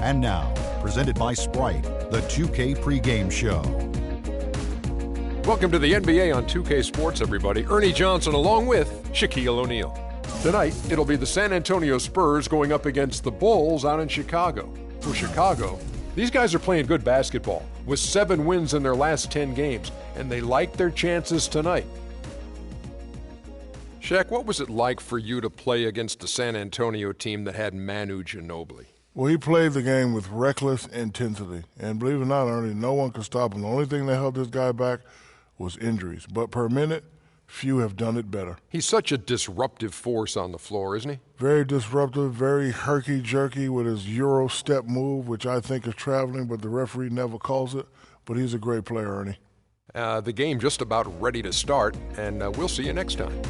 And now, presented by Sprite, the 2K pregame show. Welcome to the NBA on 2K Sports, everybody. Ernie Johnson along with Shaquille O'Neal. Tonight, it'll be the San Antonio Spurs going up against the Bulls out in Chicago. For Chicago, these guys are playing good basketball with 7 wins in their last 10 games, and they like their chances tonight. Shaq, what was it like for you to play against the San Antonio team that had Manu Ginobili? Well, he played the game with reckless intensity. And believe it or not, Ernie, no one could stop him. The only thing that held this guy back was injuries. But per minute, few have done it better. He's such a disruptive force on the floor, isn't he? Very disruptive, very herky-jerky with his Euro step move, which I think is traveling, but the referee never calls it. But he's a great player, Ernie. The game just about ready to start, and we'll see you next time.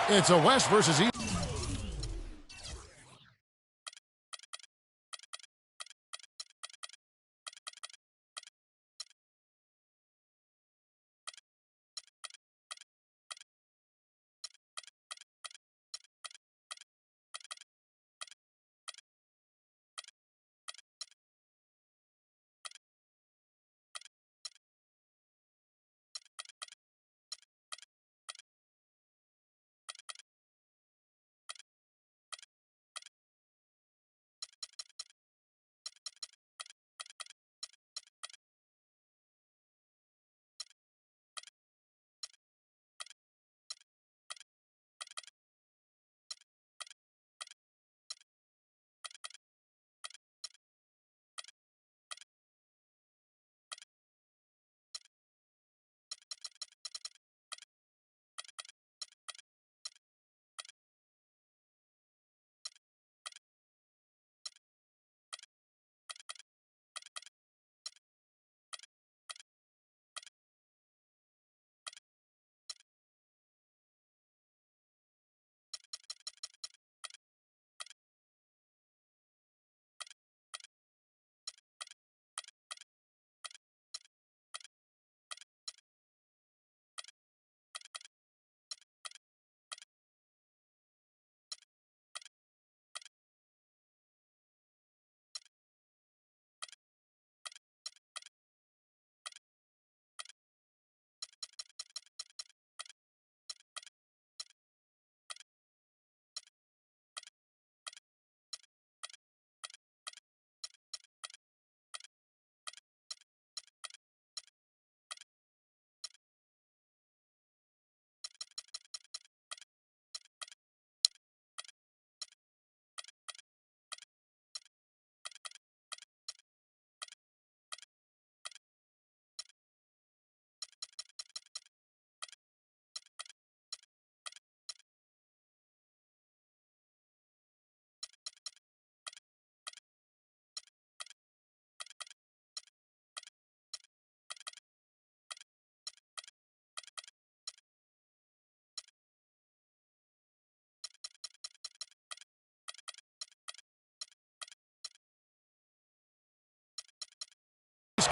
It's a West versus East.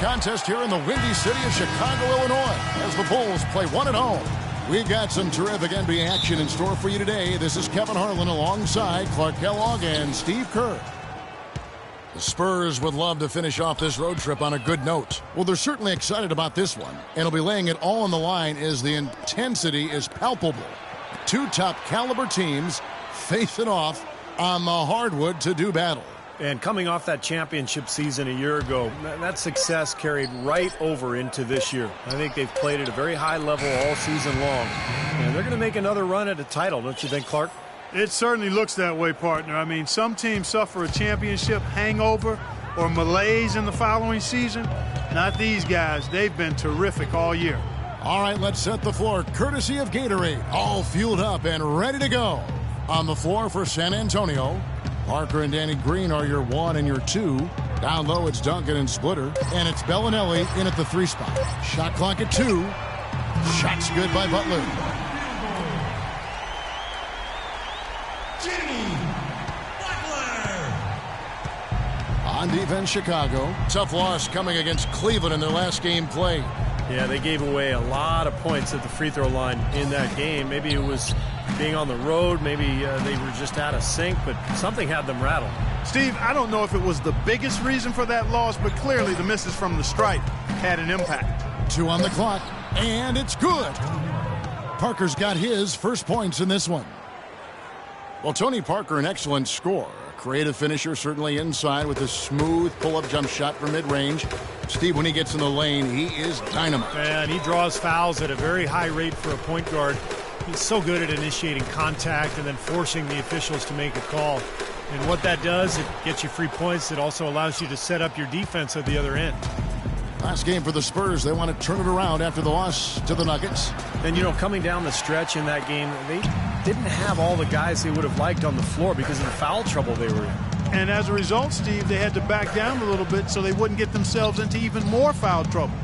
Contest here in the windy city of Chicago, Illinois, as the Bulls play one at home. We've got some terrific NBA action in store for you today. This is Kevin Harlan alongside Clark Kellogg and Steve Kerr. The Spurs would love to finish off this road trip on a good note. Well, they're certainly excited about this one, and they'll be laying it all on the line as the intensity is palpable. 2 top caliber teams face it off on the hardwood to do battle. And coming off that championship season a year ago, that success carried right over into this year. I think they've played at a very high level all season long. And they're going to make another run at a title, don't you think, Clark? It certainly looks that way, partner. I mean, some teams suffer a championship hangover or malaise in the following season. Not these guys. They've been terrific all year. All right, let's set the floor courtesy of Gatorade. All fueled up and ready to go. On the floor for San Antonio, Parker and Danny Green are your 1 and your 2. Down low, it's Duncan and Splitter. And it's Bellinelli in at the 3 spot. Shot clock at 2. Shots good by Butler. On defense, Chicago. Tough loss coming against Cleveland in their last game played. Yeah, they gave away a lot of points at the free throw line in that game. Maybe it was being on the road. Maybe they were just out of sync, but something had them rattled. Steve, I don't know if it was the biggest reason for that loss, but clearly the misses from the stripe had an impact. 2 on the clock, and it's good. Parker's got his first points in this one. Well, Tony Parker, an excellent scorer. Creative finisher, certainly inside with a smooth pull-up jump shot from mid-range. Steve, when he gets in the lane, he is dynamite. And he draws fouls at a very high rate for a point guard. He's so good at initiating contact and then forcing the officials to make a call. And what that does, it gets you free points. It also allows you to set up your defense at the other end. Last game for the Spurs. They want to turn it around after the loss to the Nuggets. And, you know, coming down the stretch in that game, they didn't have all the guys they would have liked on the floor because of the foul trouble they were in. And as a result, Steve, they had to back down a little bit so they wouldn't get themselves into even more foul trouble.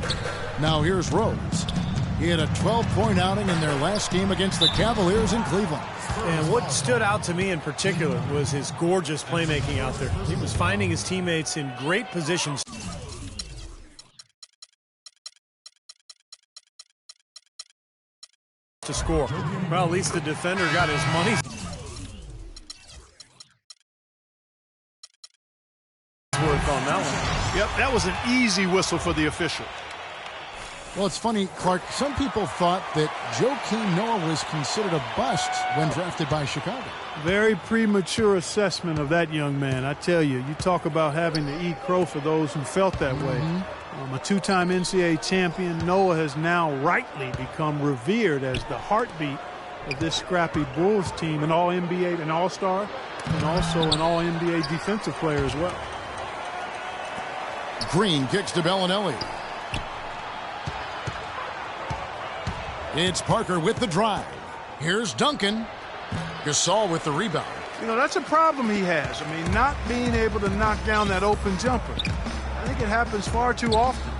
Now here's Rose. He had a 12-point outing in their last game against the Cavaliers in Cleveland. And what stood out to me in particular was his gorgeous playmaking out there. He was finding his teammates in great positions to score. Well, at least the defender got his money worth on that one. Yep, that was an easy whistle for the official. Well, it's funny, Clark, some people thought that Joakim Noah was considered a bust when drafted by Chicago. Very premature assessment of that young man. I tell you, you talk about having to eat crow for those who felt that way. A two-time NCAA champion, Noah has now rightly become revered as the heartbeat of this scrappy Bulls team, an All-NBA, an All-Star, and also an All-NBA defensive player as well. Green kicks to Bellinelli. It's Parker with the drive. Here's Duncan. Gasol with the rebound. You know, that's a problem he has. I mean, not being able to knock down that open jumper. I think it happens far too often.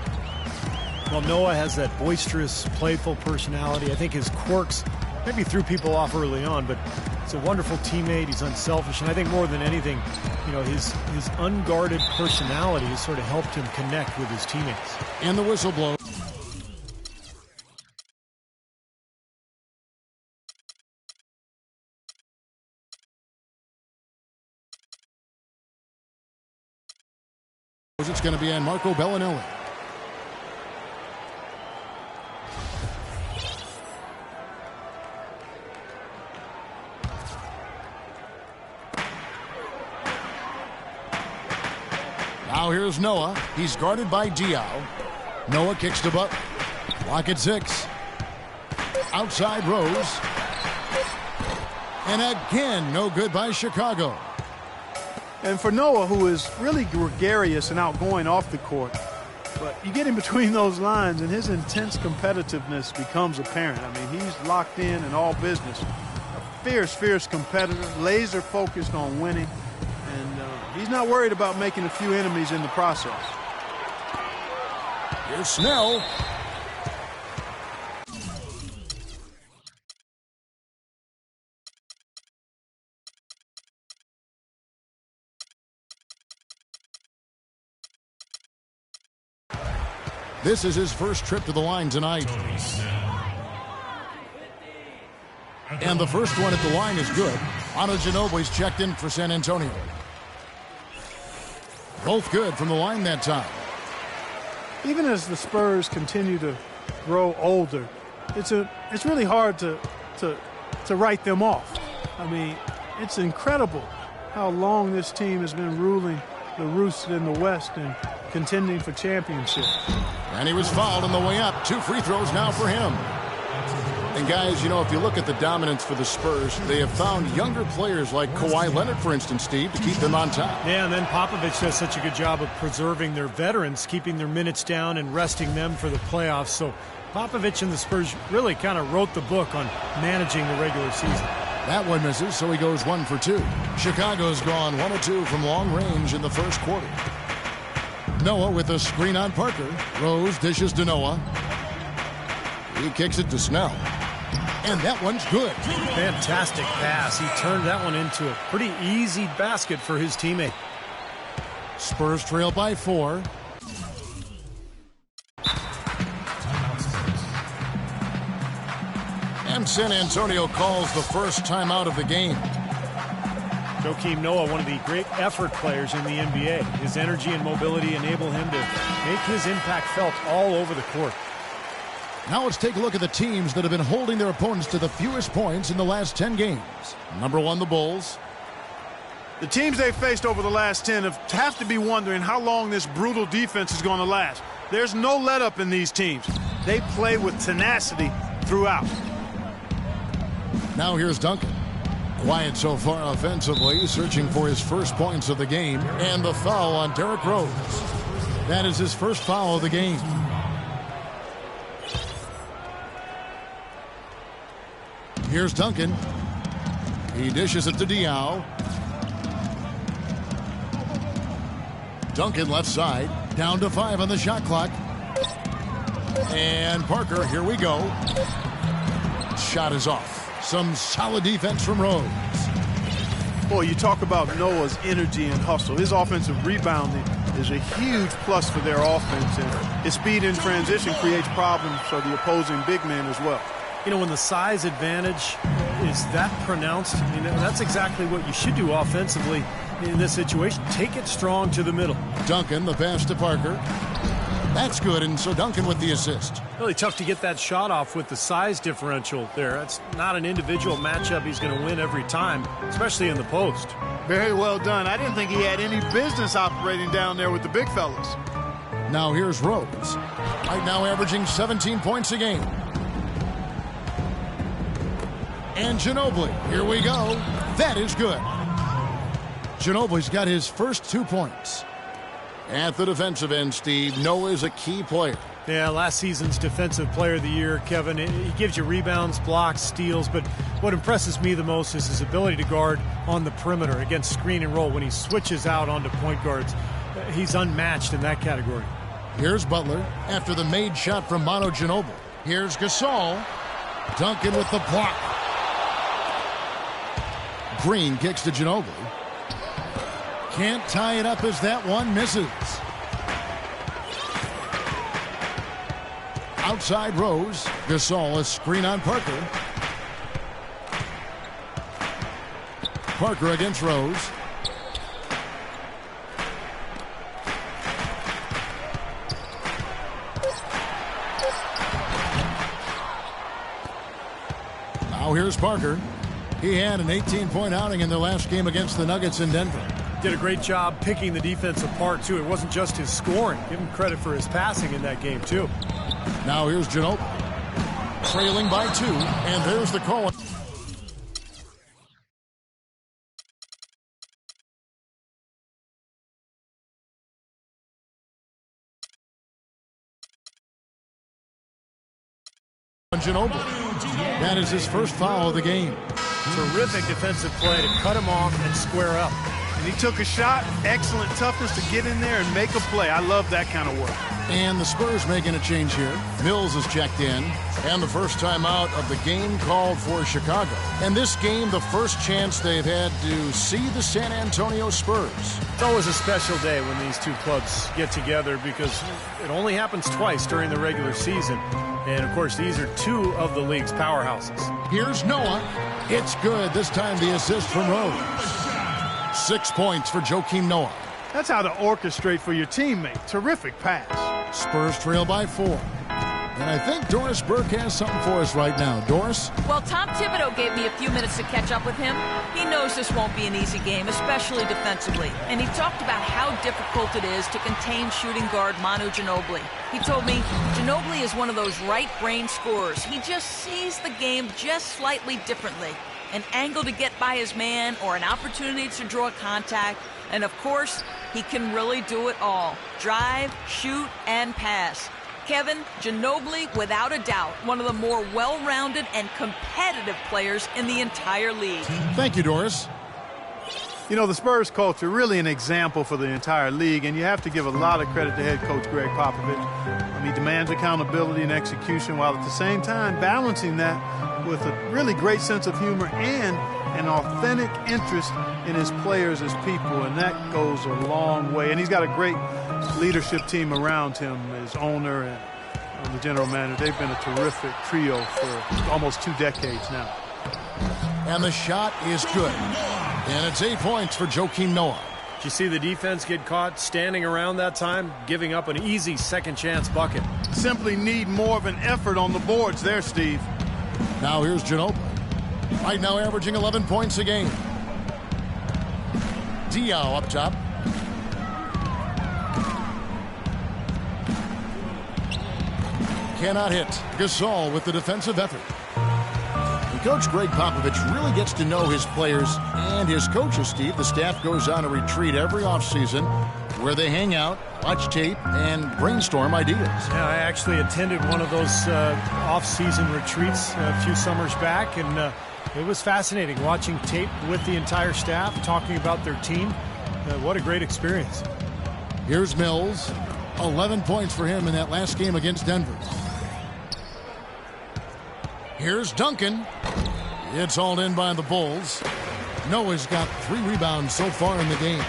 Well, Noah has that boisterous, playful personality. I think his quirks maybe threw people off early on, but he's a wonderful teammate. He's unselfish, and I think more than anything, you know, his unguarded personality has sort of helped him connect with his teammates. And the whistle blows. It's going to be on Marco Bellinelli. Now here's Noah. He's guarded by Diaw. Noah kicks to Butler. Clock at 6. Outside Rose. And again, no good by Chicago. And for Noah, who is really gregarious and outgoing off the court, but you get in between those lines and his intense competitiveness becomes apparent. I mean, he's locked in and all business. A fierce, fierce competitor, laser focused on winning, and he's not worried about making a few enemies in the process. Here's Snell. This is his first trip to the line tonight. And the first one at the line is good. Ana Ginobili's checked in for San Antonio. Both good from the line that time. Even as the Spurs continue to grow older, it's really hard to write them off. I mean, it's incredible how long this team has been ruling the roost in the West and contending for championship. And he was fouled on the way up. 2 free throws now for him. And guys, you know, if you look at the dominance for the Spurs, they have found younger players like Kawhi Leonard, for instance, Steve, to keep them on top. Yeah, and then Popovich does such a good job of preserving their veterans, keeping their minutes down and resting them for the playoffs. So Popovich and the Spurs really kind of wrote the book on managing the regular season. That one misses, so he goes 1 for 2. Chicago's gone 1 of 2 from long range in the first quarter. Noah with a screen on Parker. Rose dishes to Noah. He kicks it to Snell. And that one's good. Fantastic pass. He turned that one into a pretty easy basket for his teammate. Spurs trail by 4. And San Antonio calls the first timeout of the game. Joakim Noah, one of the great effort players in the NBA. His energy and mobility enable him to make his impact felt all over the court. Now let's take a look at the teams that have been holding their opponents to the fewest points in the last 10 games. Number 1, the Bulls. The teams they faced over the last 10 have to be wondering how long this brutal defense is going to last. There's no let-up in these teams. They play with tenacity throughout. Now here's Duncan. Quiet so far offensively, searching for his first points of the game. And the foul on Derrick Rose. That is his first foul of the game. Here's Duncan. He dishes it to Diaw. Duncan left side. Down to 5 on the shot clock. And Parker, here we go. Shot is off. Some solid defense from Rose. Boy, you talk about Noah's energy and hustle. His offensive rebounding is a huge plus for their offense, and his speed in transition creates problems for the opposing big man as well. You know, when the size advantage is that pronounced, you know, that's exactly what you should do offensively in this situation. Take it strong to the middle. Duncan, the pass to Parker. That's good, and so Duncan with the assist. Really tough to get that shot off with the size differential there. That's not an individual matchup he's going to win every time, especially in the post. Very well done. I didn't think he had any business operating down there with the big fellas. Now here's Rose. Right now averaging 17 points a game. And Ginobili, here we go. That is good. Ginobili's got his first 2 points. At the defensive end, Steve, Noah is a key player. Yeah, last season's Defensive Player of the Year, Kevin. He gives you rebounds, blocks, steals, but what impresses me the most is his ability to guard on the perimeter against screen and roll when he switches out onto point guards. He's unmatched in that category. Here's Butler after the made shot from Manu Ginobili. Here's Gasol. Duncan with the block. Green kicks to Ginobili. Can't tie it up as that one misses. Outside Rose. Gasol, a screen on Parker. Parker against Rose. Now here's Parker. He had an 18-point outing in their last game against the Nuggets in Denver. Did a great job picking the defense apart, too. It wasn't just his scoring. Give him credit for his passing in that game, too. Now here's Ginobili. Trailing by 2, and there's the call. Ginobili. That is his first foul of the game. Terrific defensive play to cut him off and square up. And he took a shot, excellent toughness to get in there and make a play. I love that kind of work. And the Spurs making a change here. Mills is checked in. And the first time out of the game called for Chicago. And this game, the first chance they've had to see the San Antonio Spurs. It's always a special day when these two clubs get together because it only happens twice during the regular season. And, of course, these are two of the league's powerhouses. Here's Noah. It's good. This time the assist from Rose. 6 points for Joakim Noah. That's how to orchestrate for your teammate. Terrific pass. Spurs trail by 4. And I think Doris Burke has something for us right now. Doris? Well, Tom Thibodeau gave me a few minutes to catch up with him. He knows this won't be an easy game, especially defensively. And he talked about how difficult it is to contain shooting guard Manu Ginobili. He told me Ginobili is one of those right-brain scorers. He just sees the game just slightly differently. An angle to get by his man or an opportunity to draw contact. And of course, he can really do it all. Drive, shoot, and pass. Kevin, Ginobili, without a doubt, one of the more well-rounded and competitive players in the entire league. Thank you, Doris. You know, the Spurs culture, really an example for the entire league, and you have to give a lot of credit to head coach Greg Popovich. He demands accountability and execution while at the same time balancing that with a really great sense of humor and an authentic interest in his players as people, and that goes a long way. And he's got a great leadership team around him, his owner and the general manager. They've been a terrific trio for almost 2 decades now. And the shot is good. And it's 8 points for Joakim Noah. Did you see the defense get caught standing around that time, giving up an easy second-chance bucket? Simply need more of an effort on the boards there, Steve. Now here's Ginobili. Right now averaging 11 points a game. Diaw up top. Cannot hit. Gasol with the defensive effort. And Coach Greg Popovich really gets to know his players and his coaches, Steve. The staff goes on a retreat every offseason where they hang out, watch tape, and brainstorm ideas. Yeah, I actually attended one of those off-season retreats a few summers back, and it was fascinating watching tape with the entire staff, talking about their team. What a great experience. Here's Mills. 11 points for him in that last game against Denver. Here's Duncan. It's hauled in by the Bulls. Noah's got 3 rebounds so far in the game.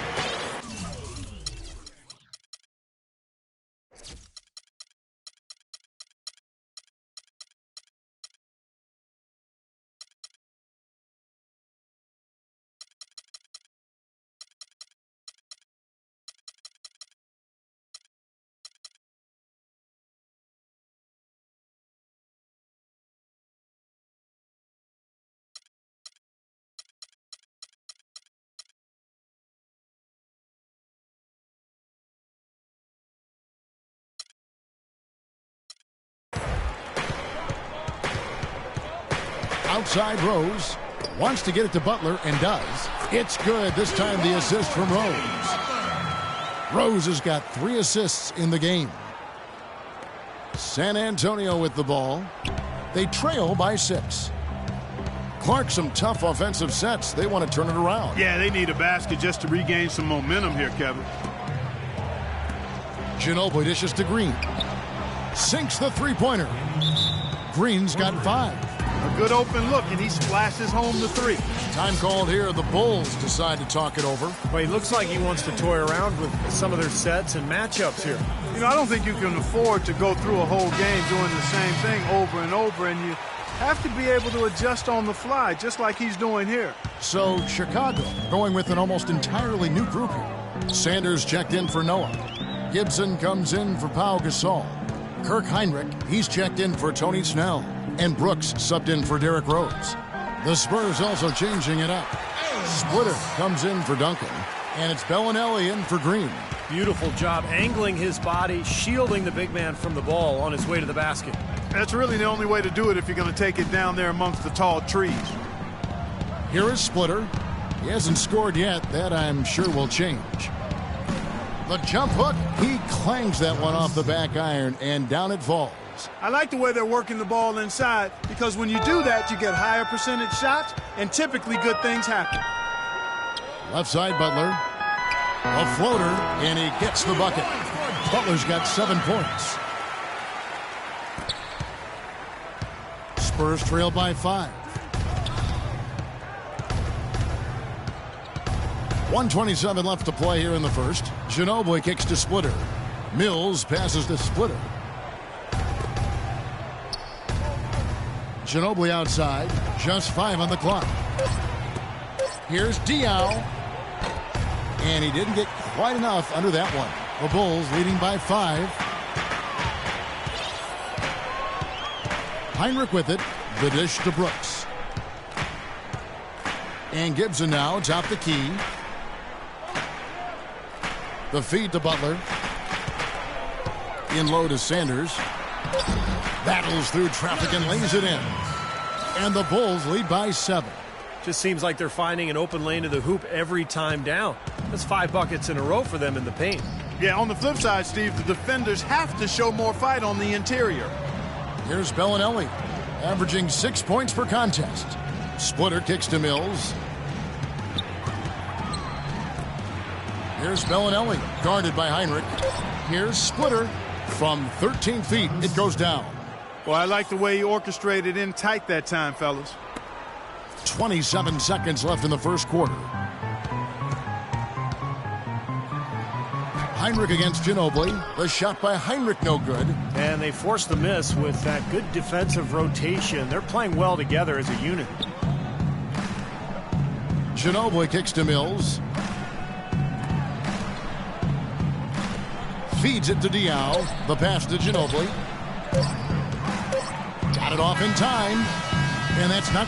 Outside Rose. Wants to get it to Butler and does. It's good. This time the assist from Rose. Rose has got 3 assists in the game. San Antonio with the ball. They trail by 6. Clark, some tough offensive sets. They want to turn it around. Yeah, they need a basket just to regain some momentum here, Kevin. Ginobili dishes to Green. Sinks the three-pointer. Green's got 5. A good open look, and he splashes home the 3. Time called here. The Bulls decide to talk it over. Well, he looks like he wants to toy around with some of their sets and matchups here. You know, I don't think you can afford to go through a whole game doing the same thing over and over, and you have to be able to adjust on the fly, just like he's doing here. So, Chicago going with an almost entirely new group here. Sanders checked in for Noah. Gibson comes in for Pau Gasol. Kirk Heinrich, he's checked in for Tony Snell. And Brooks subbed in for Derrick Rose. The Spurs also changing it up. Splitter comes in for Duncan. And it's Bellinelli in for Green. Beautiful job angling his body, shielding the big man from the ball on his way to the basket. That's really the only way to do it if you're going to take it down there amongst the tall trees. Here is Splitter. He hasn't scored yet. That, I'm sure, will change. The jump hook. He clangs that one off the back iron, and down it falls. I like the way they're working the ball inside, because when you do that, you get higher percentage shots, and typically good things happen. Left side, Butler. A floater, and he gets the bucket. Butler's got 7 points. Spurs trail by 5. 1:27 left to play here in the first. Ginobili kicks to Splitter. Mills passes to Splitter. Ginobili outside. Just 5 on the clock. Here's Diaw. And he didn't get quite enough under that one. The Bulls leading by 5. Heinrich with it. The dish to Brooks. And Gibson now top the key. The feed to Butler. In low to Sanders. Battles through traffic and lays it in. And the Bulls lead by 7. Just seems like they're finding an open lane to the hoop every time down. That's 5 buckets in a row for them in the paint. Yeah, on the flip side, Steve, the defenders have to show more fight on the interior. Here's Bellinelli, averaging 6 points per contest. Splitter kicks to Mills. Here's Bellinelli, guarded by Heinrich. Here's Splitter. From 13 feet, it goes down. Well, I like the way he orchestrated in tight that time, fellas. 27 seconds left in the first quarter. Heinrich against Ginobili. The shot by Heinrich no good. And they forced the miss with that good defensive rotation. They're playing well together as a unit. Ginobili kicks to Mills. Feeds it to Diaw. The pass to Ginobili. Got it off in time. And that's not...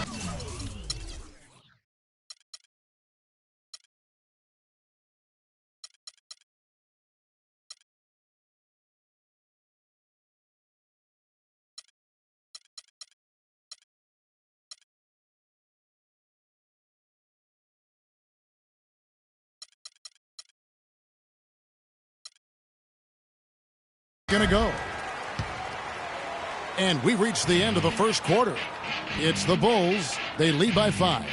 gonna go. And we reach the end of the first quarter. It's the Bulls. They lead by 5.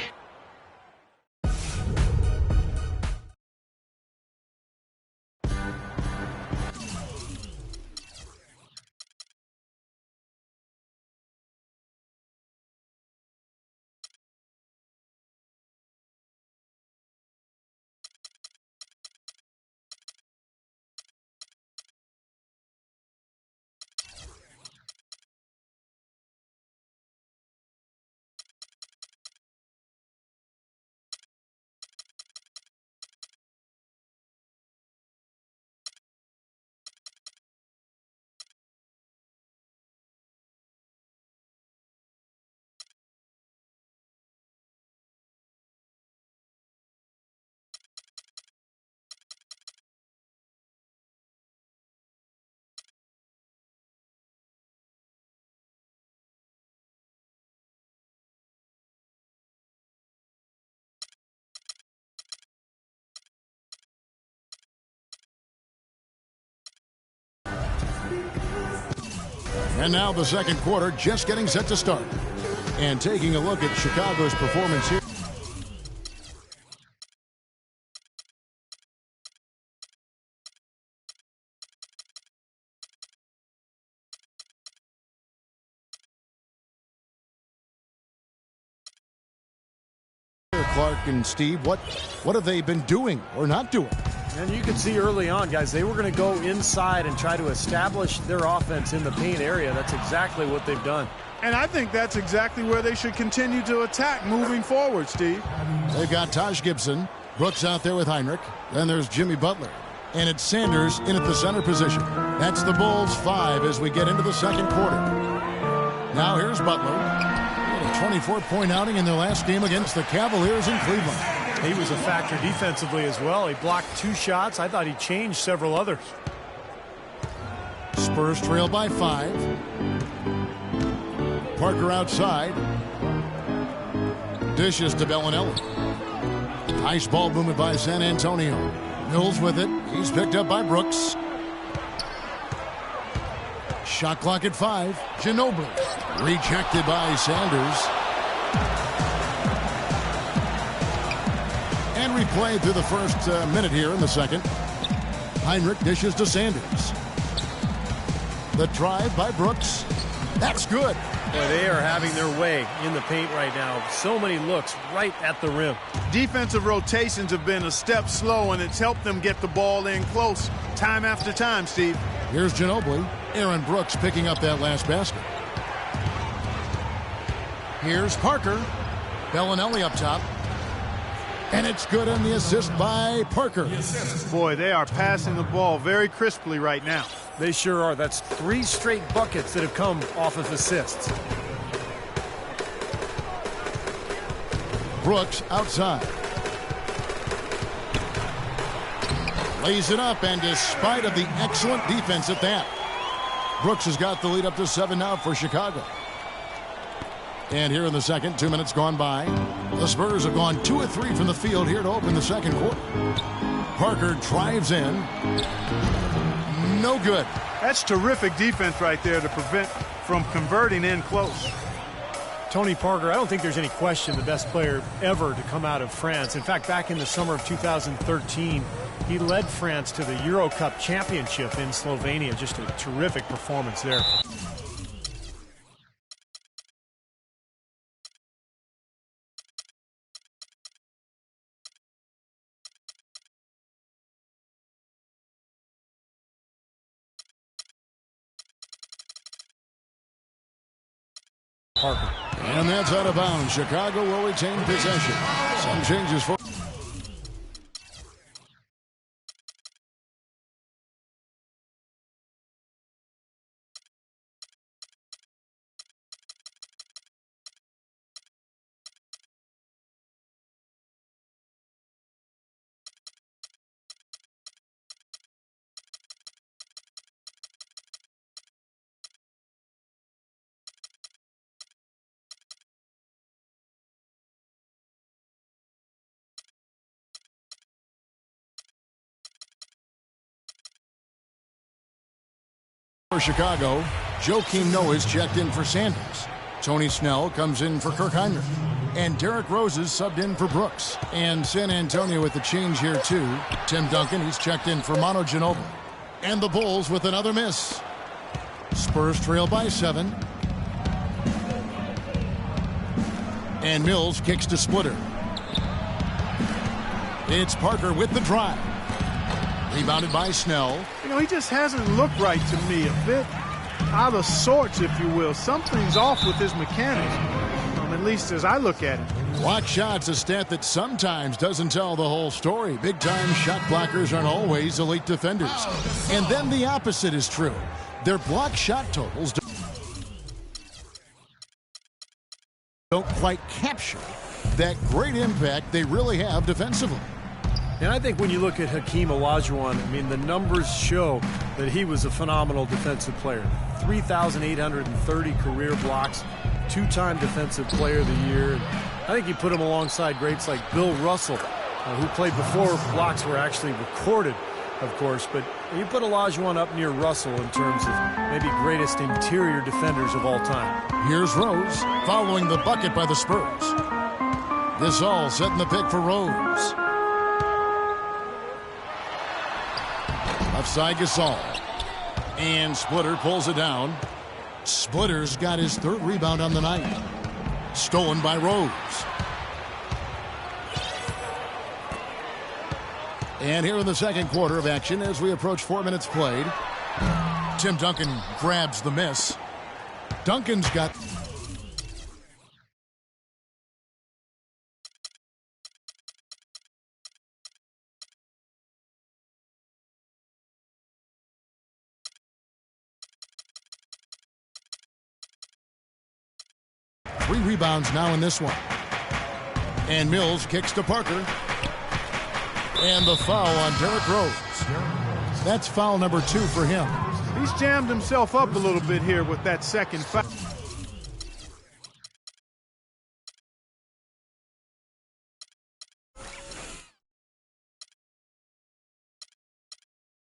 And now the second quarter just getting set to start. And taking a look at Chicago's performance here. Clark and Steve, what have they been doing or not doing? And you can see early on, guys, they were going to go inside and try to establish their offense in the paint area. That's exactly what they've done. And I think that's exactly where they should continue to attack moving forward, Steve. They've got Taj Gibson. Brooks out there with Heinrich. Then there's Jimmy Butler. And it's Sanders in at the center position. That's the Bulls 5 as we get into the second quarter. Now here's Butler. He had a 24-point outing in their last game against the Cavaliers in Cleveland. He was a factor defensively as well. He blocked 2 shots. I thought he changed several others. Spurs trail by 5. Parker outside. Dishes to Bellinelli. Nice ball movement by San Antonio. Mills with it. He's picked up by Brooks. Shot clock at 5. Ginobili. Rejected by Sanders. And replayed through the first minute here in the second. Heinrich dishes to Sanders. The drive by Brooks. That's good. Boy, they are having their way in the paint right now. So many looks right at the rim. Defensive rotations have been a step slow, and it's helped them get the ball in close time after time, Steve. Here's Ginobili. Aaron Brooks picking up that last basket. Here's Parker. Bellinelli up top. And it's good on the assist by Parker. Boy, they are passing the ball very crisply right now. They sure are. That's 3 straight buckets that have come off of assists. Brooks outside. Lays it up, and despite of the excellent defense at that, Brooks has got the lead up to 7 now for Chicago. And here in the second, 2 minutes gone by. The Spurs have gone 2 of 3 from the field here to open the second quarter. Parker drives in. No good. That's terrific defense right there to prevent from converting in close. Tony Parker, I don't think there's any question the best player ever to come out of France. In fact, back in the summer of 2013, he led France to the Euro Cup championship in Slovenia. Just a terrific performance there. Parker. And that's out of bounds. Chicago will retain possession. Some changes for... For Chicago, Joakim Noah's checked in for Sanders. Tony Snell comes in for Kirk Heinrich. And Derrick Rose is subbed in for Brooks. And San Antonio with the change here, too. Tim Duncan, he's checked in for Manu Ginobili. And the Bulls with another miss. Spurs trail by 7. And Mills kicks to Splitter. It's Parker with the drive. Rebounded by Snell. You know, he just hasn't looked right to me. A bit out of sorts, if you will. Something's off with his mechanics, at least as I look at it. Block shots, a stat that sometimes doesn't tell the whole story. Big-time shot blockers aren't always elite defenders. And then the opposite is true. Their block shot totals don't quite capture that great impact they really have defensively. And I think when you look at Hakeem Olajuwon, I mean, the numbers show that he was a phenomenal defensive player. 3,830 career blocks, 2-time Defensive Player of the Year. And I think you put him alongside greats like Bill Russell, who played before blocks were actually recorded, of course. But you put Olajuwon up near Russell in terms of maybe greatest interior defenders of all time. Here's Rose following the bucket by the Spurs. Gasol setting the pick for Rose. Offside Gasol. And Splitter pulls it down. Splitter's got his 3rd rebound on the night. Stolen by Rose. And here in the second quarter of action as we approach 4 minutes played. Tim Duncan grabs the miss. Duncan's got... Three rebounds now in this one. And Mills kicks to Parker. And the foul on Derrick Rose. That's foul number 2 for him. He's jammed himself up a little bit here with that second foul.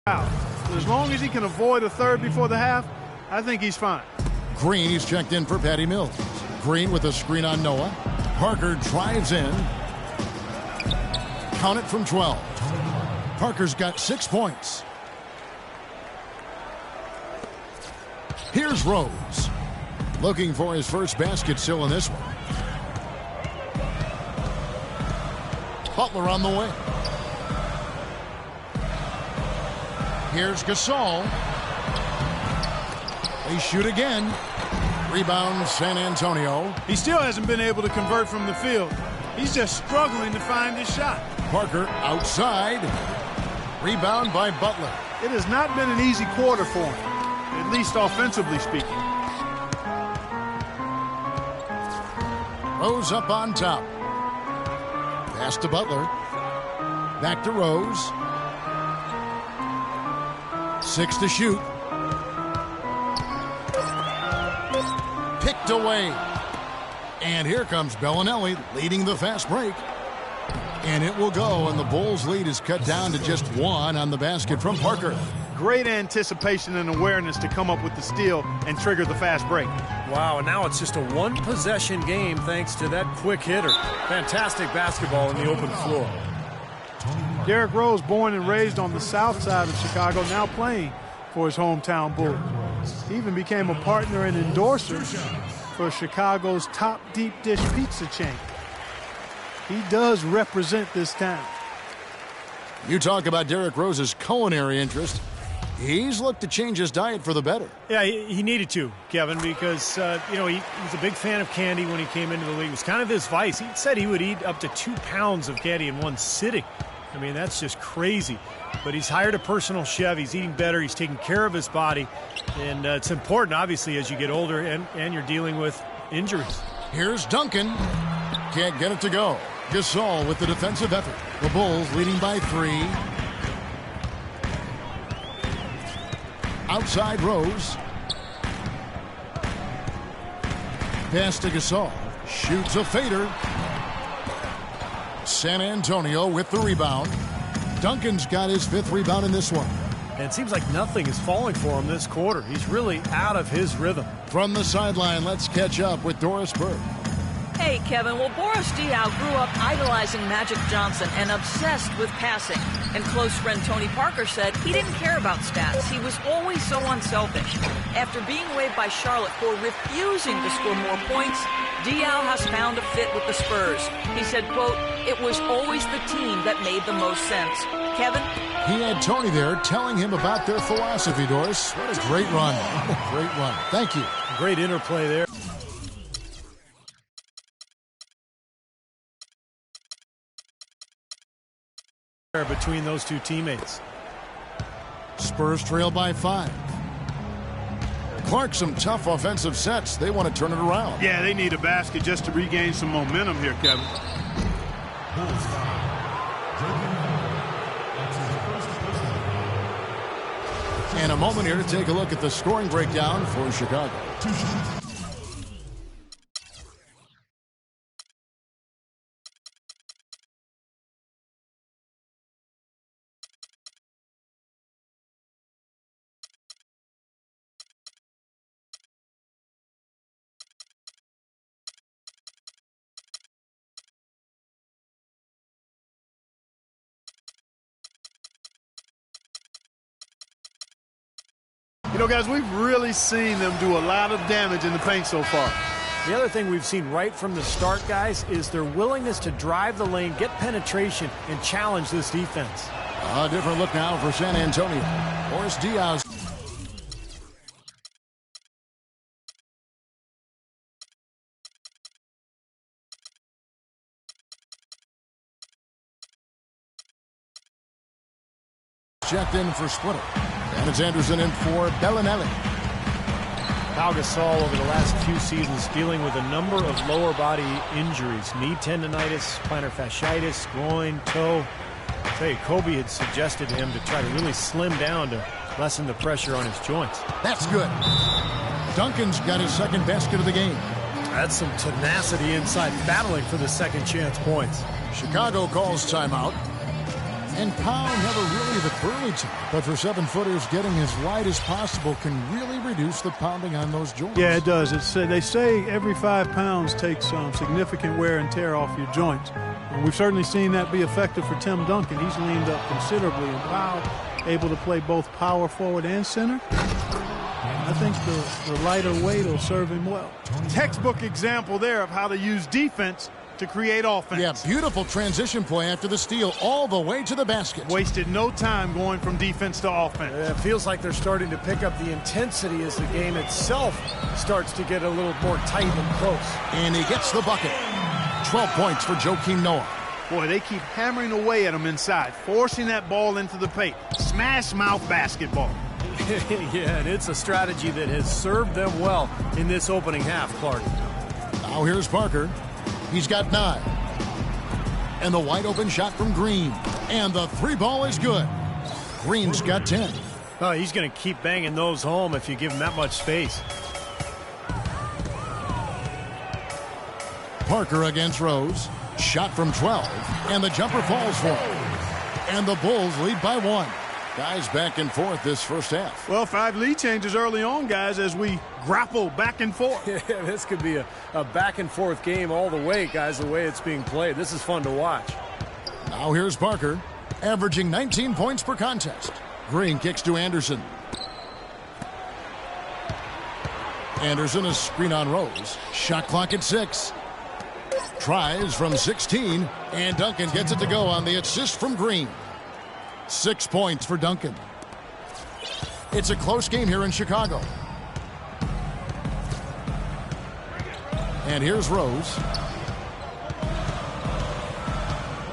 As long as he can avoid a third before the half, I think he's fine. Green, he's checked in for Patty Mills. Green with a screen on Noah. Parker drives in. Count it from 12. Parker's got 6 points. Here's Rose. Looking for his first basket still in this one. Butler on the way. Here's Gasol. They shoot again. Rebound San Antonio. He still hasn't been able to convert from the field. He's just struggling to find his shot. Parker outside. Rebound by Butler. It has not been an easy quarter for him, at least offensively speaking. Rose up on top. Pass to Butler. Back to Rose. 6 to shoot. Picked away. And here comes Bellinelli leading the fast break. And it will go, and the Bulls' lead is cut down to just 1 on the basket from Parker. Great anticipation and awareness to come up with the steal and trigger the fast break. Wow, and now it's just a one-possession game thanks to that quick hitter. Fantastic basketball in the open floor. Derrick Rose, born and raised on the south side of Chicago, now playing for his hometown Bulls. He even became a partner and endorser for Chicago's top deep dish pizza chain. He does represent this town. You talk about Derrick Rose's culinary interest. He's looked to change his diet for the better. Yeah, he needed to, Kevin, because, he was a big fan of candy when he came into the league. It was kind of his vice. He said he would eat up to 2 pounds of candy in one sitting. I mean, that's just crazy. But he's hired a personal chef. He's eating better. He's taking care of his body. And it's important, obviously, as you get older and you're dealing with injuries. Here's Duncan. Can't get it to go. Gasol with the defensive effort. The Bulls leading by 3. Outside Rose. Pass to Gasol. Shoots a fader. San Antonio with the rebound. Duncan's got his 5th rebound in this one. And it seems like nothing is falling for him this quarter. He's really out of his rhythm. From the sideline, let's catch up with Doris Burke. Hey, Kevin. Well, Boris Diaw grew up idolizing Magic Johnson and obsessed with passing. And close friend Tony Parker said he didn't care about stats. He was always so unselfish. After being waived by Charlotte for refusing to score more points, Diaw has found a fit with the Spurs. He said, quote, "It was always the team that made the most sense." Kevin? He had Tony there telling him about their philosophy, Doris. What a great run. Great run. Thank you. Great interplay there. Between those two teammates. Spurs trail by 5. Clark, some tough offensive sets. They want to turn it around. Yeah, they need a basket just to regain some momentum here, Kevin. And a moment here to take a look at the scoring breakdown for Chicago. You know, guys, we've really seen them do a lot of damage in the paint so far. The other thing we've seen right from the start, guys, is their willingness to drive the lane, get penetration, and challenge this defense. A different look now for San Antonio. Boris Diaw. Checked in for Splitter. And it's Anderson in for Bellinelli. Pau Gasol over the last few seasons dealing with a number of lower body injuries. Knee tendonitis, plantar fasciitis, groin, toe. I'll tell you, Kobe had suggested to him to try to really slim down to lessen the pressure on his joints. That's good. Duncan's got his 2nd basket of the game. That's some tenacity inside, battling for the second chance points. Chicago calls timeout. And Pau never really the burly type, but for 7-footers, getting as wide as possible can really reduce the pounding on those joints. Yeah, it does. They say every 5 pounds takes significant wear and tear off your joints. And we've certainly seen that be effective for Tim Duncan. He's leaned up considerably, and Pau able to play both power forward and center. I think the lighter weight will serve him well. Textbook example there of how to use defense to create offense. Yeah, beautiful transition play after the steal all the way to the basket. Wasted no time going from defense to offense. It feels like they're starting to pick up the intensity as the game itself starts to get a little more tight and close. And he gets the bucket. 12 points for Joakim Noah. Boy, they keep hammering away at him inside, forcing that ball into the paint. Smash mouth basketball. Yeah, and it's a strategy that has served them well in this opening half, Clark. Now here's Parker. He's got 9. And the wide open shot from Green. And the three ball is good. Green's got 10. Oh, he's going to keep banging those home if you give him that much space. Parker against Rose. Shot from 12. And the jumper falls for him. And the Bulls lead by 1. Guys back and forth this first half. Well, 5 lead changes early on, guys, as we grapple back and forth. Yeah, this could be a back and forth game all the way, guys, the way it's being played. This is fun to watch. Now here's Parker, averaging 19 points per contest. Green kicks to Anderson. Anderson is screen on Rose. Shot clock at 6. Tries from 16, and Duncan gets it to go on the assist from Green. 6 points for Duncan. It's a close game here in Chicago. And here's Rose.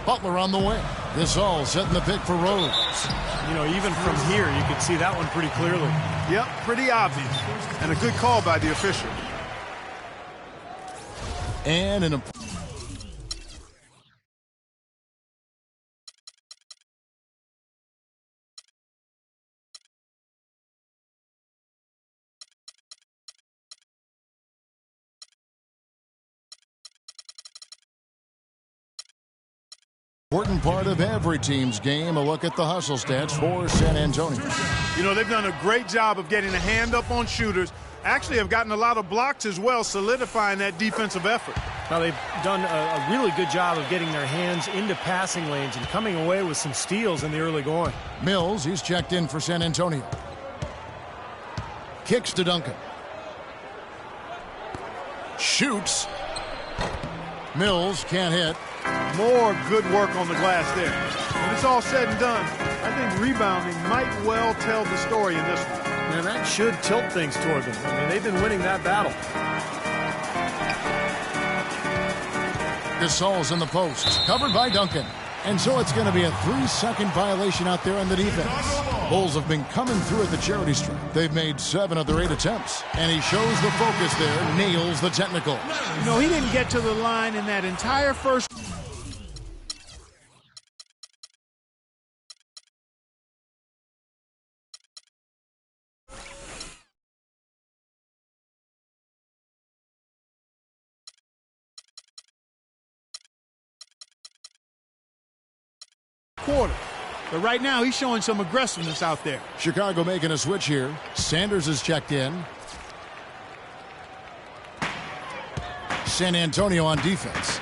Butler on the way. This all setting the pick for Rose. You know, even from here, you can see that one pretty clearly. Yep, pretty obvious. And a good call by the official. And an important part of every team's game. A look at the hustle stats for San Antonio. You know, they've done a great job of getting a hand up on shooters. Actually have gotten a lot of blocks as well, solidifying that defensive effort. Now, they've done a really good job of getting their hands into passing lanes and coming away with some steals in the early going. Mills, he's checked in for San Antonio. Kicks to Duncan. Shoots. Mills can't hit. More good work on the glass there. When it's all said and done, I think rebounding might well tell the story in this one. And that should tilt things toward them. I mean, they've been winning that battle. Gasol's in the post, covered by Duncan. And so it's going to be a 3-second violation out there on the defense. Bulls have been coming through at the charity stripe. They've made 7 of their 8 attempts. And he shows the focus there, nails the technical. You know, he didn't get to the line in that entire first quarter. But right now, he's showing some aggressiveness out there. Chicago making a switch here. Sanders is checked in. San Antonio on defense.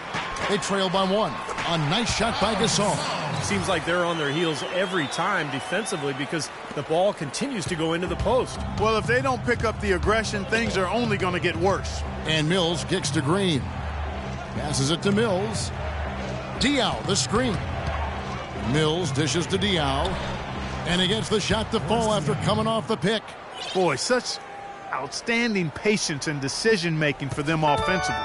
They trail by 1. A nice shot by Gasol. Seems like they're on their heels every time defensively because the ball continues to go into the post. Well, if they don't pick up the aggression, things are only going to get worse. And Mills kicks to Green. Passes it to Mills. Diaw, the screen. Mills dishes to Diaw. And he gets the shot to fall after coming off the pick. Boy, such outstanding patience and decision-making for them offensively.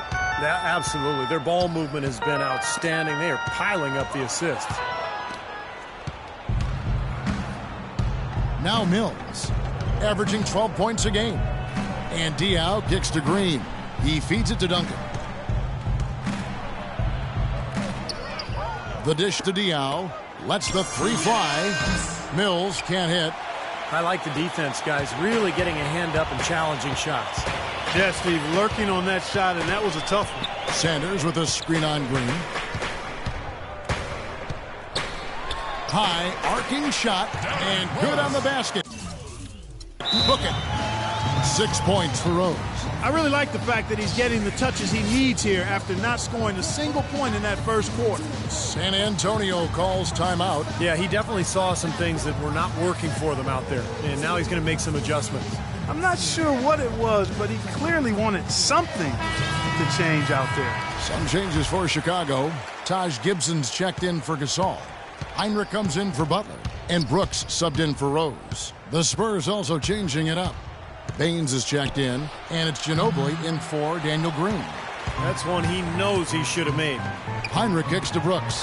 Yeah, absolutely. Their ball movement has been outstanding. They are piling up the assists. Now Mills, averaging 12 points a game. And Diaw kicks to Green. He feeds it to Duncan. The dish to Diaw. Lets the 3 fly. Mills can't hit. I like the defense, guys. Really getting a hand up and challenging shots. Yes, Steve, lurking on that shot, and that was a tough one. Sanders with a screen on Green. High, arcing shot, and good on the basket. Book it. 6 points for Rose. I really like the fact that he's getting the touches he needs here after not scoring a single point in that first quarter. San Antonio calls timeout. Yeah, he definitely saw some things that were not working for them out there, and now he's going to make some adjustments. I'm not sure what it was, but he clearly wanted something to change out there. Some changes for Chicago. Taj Gibson's checked in for Gasol. Heinrich comes in for Butler. And Brooks subbed in for Rose. The Spurs also changing it up. Baines is checked in, and it's Ginobili in for Daniel Green. That's one he knows he should have made. Heinrich kicks to Brooks.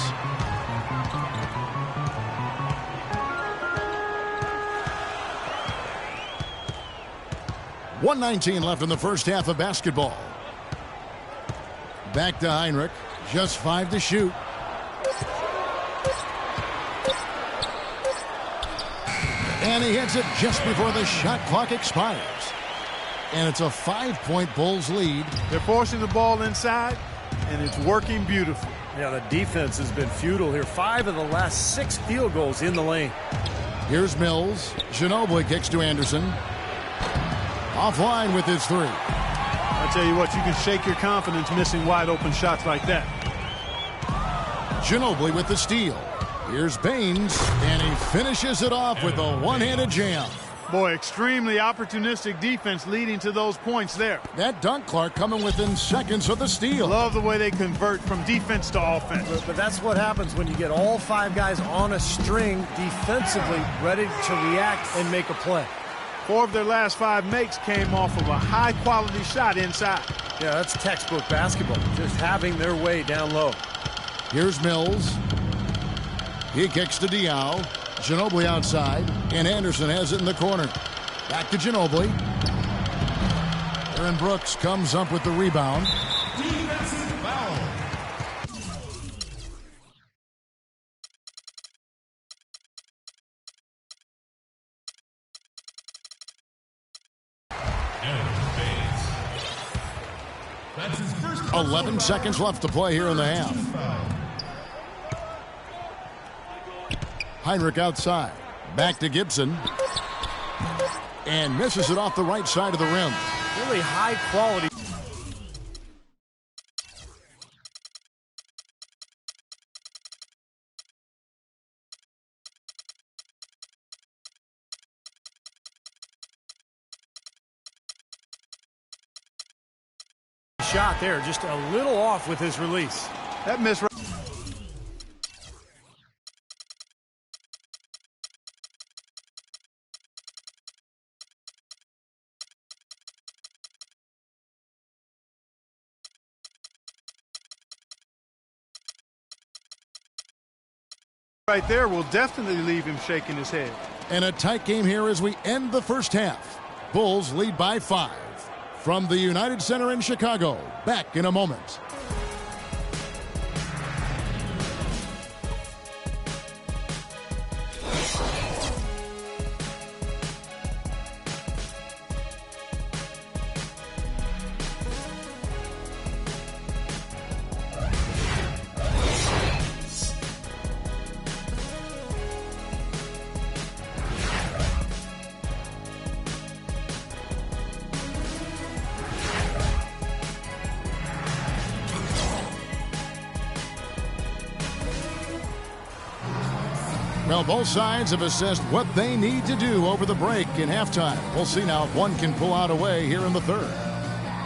.119 left in the first half of basketball. Back to Heinrich. Just 5 to shoot. And he hits it just before the shot clock expires. And it's a 5-point Bulls lead. They're forcing the ball inside, and it's working beautifully. Yeah, the defense has been futile here. 5 of the last 6 field goals in the lane. Here's Mills. Ginobili kicks to Anderson. Offline with his 3. I tell you what, you can shake your confidence missing wide open shots like that. Ginobili with the steal. Here's Baines, and he finishes it off with a one-handed jam. Boy, extremely opportunistic defense leading to those points there. That dunk, Clark, coming within seconds of the steal. Love the way they convert from defense to offense. But that's what happens when you get all 5 guys on a string defensively ready to react and make a play. 4 of their last 5 makes came off of a high-quality shot inside. Yeah, that's textbook basketball, just having their way down low. Here's Mills. He kicks to Diaw. Ginobili outside, and Anderson has it in the corner. Back to Ginobili. Aaron Brooks comes up with the rebound. Defensive foul. That's his first 11 seconds left to play here in the half. Heinrich outside. Back to Gibson. And misses it off the right side of the rim. Really high quality. Shot there, just a little off with his release. That miss. Right there will definitely leave him shaking his head. And a tight game here as we end the first half. Bulls lead by 5. From the United Center in Chicago, back in a moment. Well, both sides have assessed what they need to do over the break in halftime. We'll see now if one can pull out a way here in the third.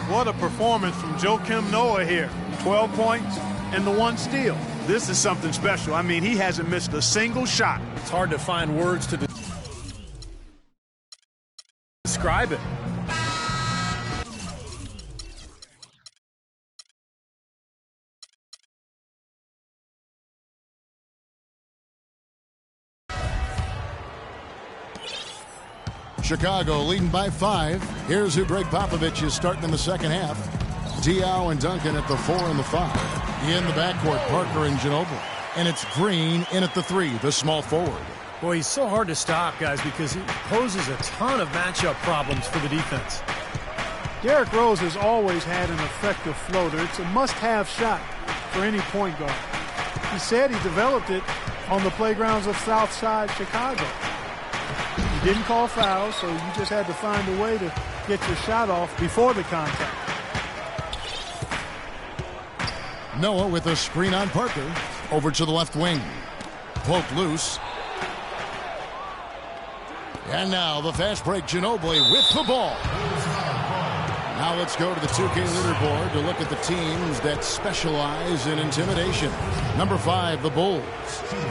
What a performance from Joakim Noah here. 12 points and the 1 steal. This is something special. I mean, he hasn't missed a single shot. It's hard to find words to describe it. Chicago leading by 5. Here's who Greg Popovich is starting in the second half. Diaw and Duncan at the 4 and the 5. In the backcourt, Parker and Ginobili. And it's Green in at the 3, the small forward. Boy, he's so hard to stop, guys, because he poses a ton of matchup problems for the defense. Derrick Rose has always had an effective floater. It's a must-have shot for any point guard. He said he developed it on the playgrounds of Southside Chicago. He didn't call fouls, so you just had to find a way to get your shot off before the contact. Noah with a screen on Parker. Over to the left wing. Poked loose. And now the fast break, Ginobili with the ball. Now let's go to the 2K leaderboard to look at the teams that specialize in intimidation. Number 5, the Bulls.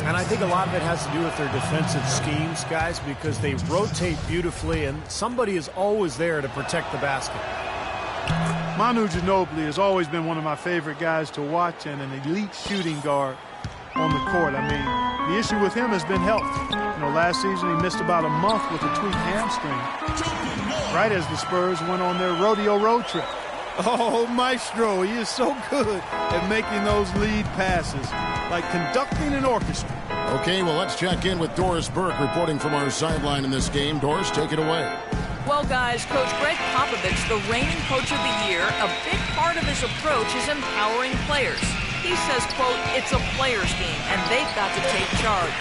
And I think a lot of it has to do with their defensive schemes, guys, because they rotate beautifully, and somebody is always there to protect the basket. Manu Ginobili has always been one of my favorite guys to watch and an elite shooting guard on the court. I mean, the issue with him has been health. You know, last season he missed about a month with a tweaked hamstring, right as the Spurs went on their rodeo road trip. Oh, Maestro, he is so good at making those lead passes, like conducting an orchestra. Okay, well, let's check in with Doris Burke reporting from our sideline in this game. Doris, take it away. Well, guys, Coach Greg Popovich, the reigning coach of the year, a big part of his approach is empowering players. He says, quote, it's a player's game, and they've got to take charge.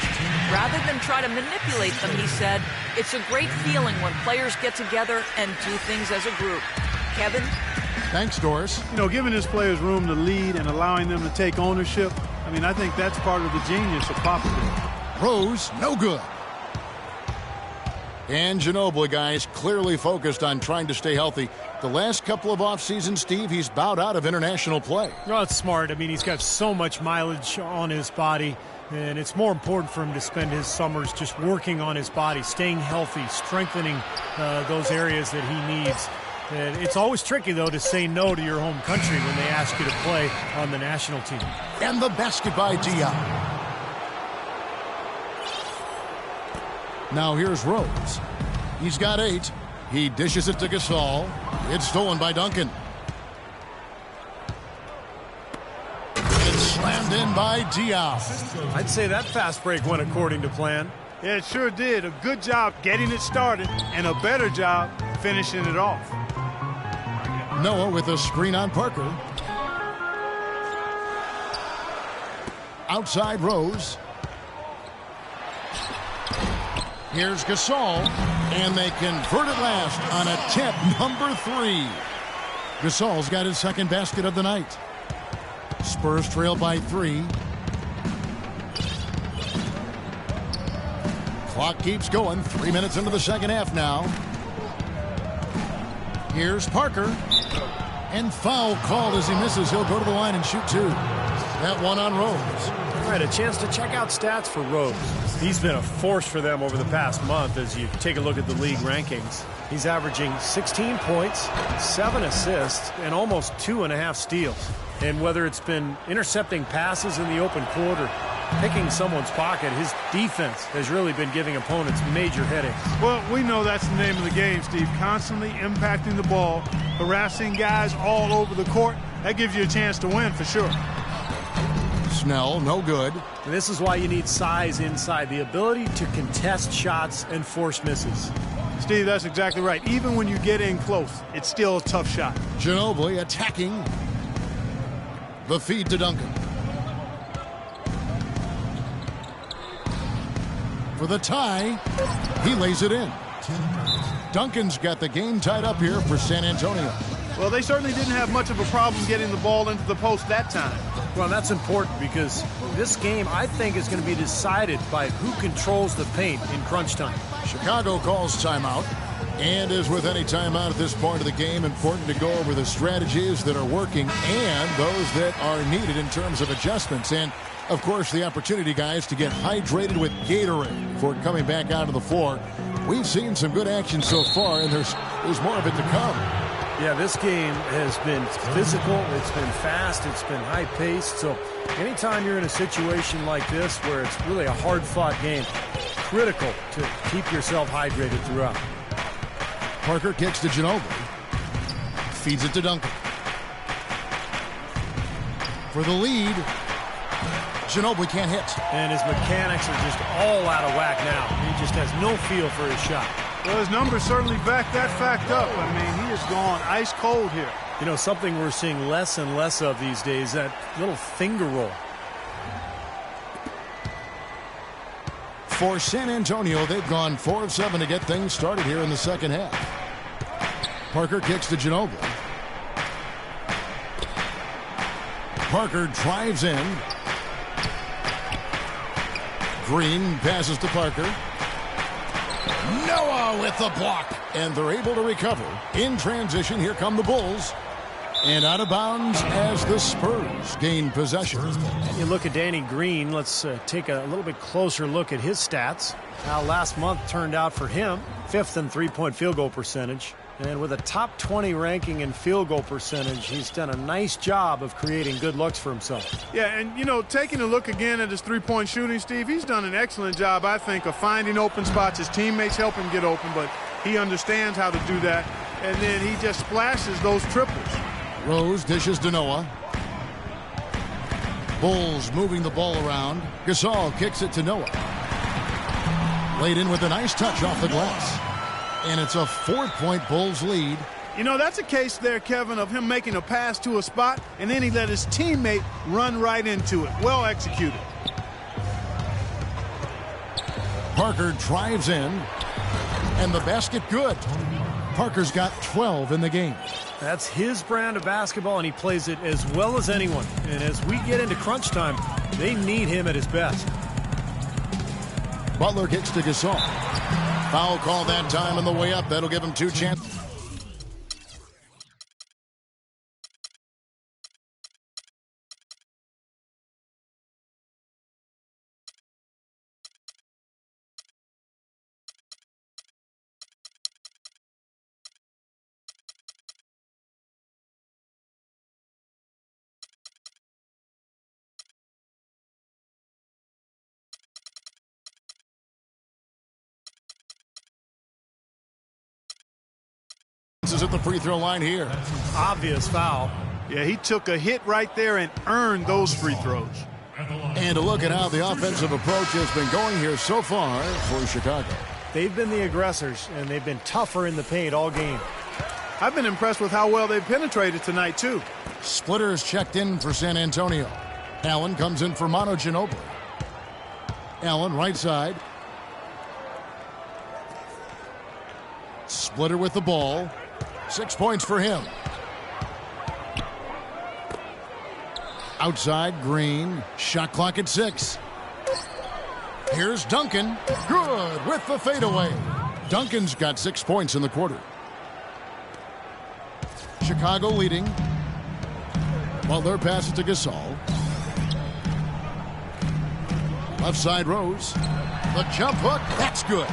Rather than try to manipulate them, he said, it's a great feeling when players get together and do things as a group. Kevin? Thanks, Doris. You know, giving his players room to lead and allowing them to take ownership, I mean, I think that's part of the genius of Popovich. Rose, no good. And Ginobili, guys, clearly focused on trying to stay healthy. The last couple of off seasons, Steve, he's bowed out of international play. Well, it's smart. I mean, he's got so much mileage on his body, and it's more important for him to spend his summers just working on his body, staying healthy, strengthening those areas that he needs. And it's always tricky, though, to say no to your home country when they ask you to play on the national team. And the basket by Diop. Now here's Rose. He's got 8. He dishes it to Gasol. It's stolen by Duncan. It's slammed in by Diop. I'd say that fast break went according to plan. Yeah, it sure did. A good job getting it started and a better job finishing it off. Noah with a screen on Parker. Outside Rose. Here's Gasol, and they convert it last on attempt number 3. Gasol's got his second basket of the night. Spurs trail by 3. Clock keeps going. 3 minutes into the second half now. Here's Parker. And foul called as he misses. He'll go to the line and shoot 2. That one on Rose. All right, a chance to check out stats for Rose. He's been a force for them over the past month as you take a look at the league rankings. He's averaging 16 points, 7 assists, and almost 2.5 steals. And whether it's been intercepting passes in the open court or picking someone's pocket, his defense has really been giving opponents major headaches. Well, we know that's the name of the game, Steve. Constantly impacting the ball, harassing guys all over the court. That gives you a chance to win for sure. Snell, no good. And this is why you need size inside, the ability to contest shots and force misses. Steve, that's exactly right. Even when you get in close, it's still a tough shot. Ginobili attacking. The feed to Duncan. For the tie, he lays it in. Duncan's got the game tied up here for San Antonio. Well, they certainly didn't have much of a problem getting the ball into the post that time. Well, that's important because this game, I think, is going to be decided by who controls the paint in crunch time. Chicago calls timeout. And as with any timeout at this point of the game, important to go over the strategies that are working and those that are needed in terms of adjustments. And, of course, the opportunity, guys, to get hydrated with Gatorade before coming back out of the floor. We've seen some good action so far, and there's more of it to come. Yeah, this game has been physical, it's been fast, it's been high-paced. So anytime you're in a situation like this where it's really a hard-fought game, critical to keep yourself hydrated throughout. Parker kicks to Ginobili. Feeds it to Duncan. For the lead, Ginobili can't hit. And his mechanics are just all out of whack now. He just has no feel for his shot. Well, his numbers certainly back that fact up. I mean, he has gone ice cold here. You know, something we're seeing less and less of these days, that little finger roll. For San Antonio, they've gone 4 of 7 to get things started here in the second half. Parker kicks to Ginobili. Parker drives in. Green passes to Parker. Noah with the block. And they're able to recover. In transition, here come the Bulls. And out of bounds as the Spurs gain possession. You look at Danny Green. Let's take a little bit closer look at his stats. How last month turned out for him. 5th in three-point field goal percentage. And with a top 20 ranking in field goal percentage, he's done a nice job of creating good looks for himself. Yeah, and, you know, taking a look again at his three-point shooting, Steve, he's done an excellent job, I think, of finding open spots. His teammates help him get open, but he understands how to do that. And then he just splashes those triples. Rose dishes to Noah. Bulls moving the ball around. Gasol kicks it to Noah. Laid in with a nice touch off the glass. And it's a 4-point Bulls lead. You know, that's a case there, Kevin, of him making a pass to a spot, and then he let his teammate run right into it. Well executed. Parker drives in, and the basket good. Parker's got 12 in the game. That's his brand of basketball, and he plays it as well as anyone. And as we get into crunch time, they need him at his best. Butler kicks to Gasol. Foul call that time on the way up. That'll give him 2 chances. Is at the free throw line here. Obvious foul. Yeah, he took a hit right there and earned those free throws. And a look at how the offensive approach has been going here so far for Chicago. They've been the aggressors, and they've been tougher in the paint all game. I've been impressed with how well they've penetrated tonight, too. Splitters checked in for San Antonio. Allen comes in for Manu Ginobili. Allen right side. Splitter with the ball. 6 points for him. Outside, Green. Shot clock at 6. Here's Duncan. Good with the fadeaway. Duncan's got 6 points in the quarter. Chicago leading. Butler passes to Gasol. Left side, Rose. The jump hook. That's good.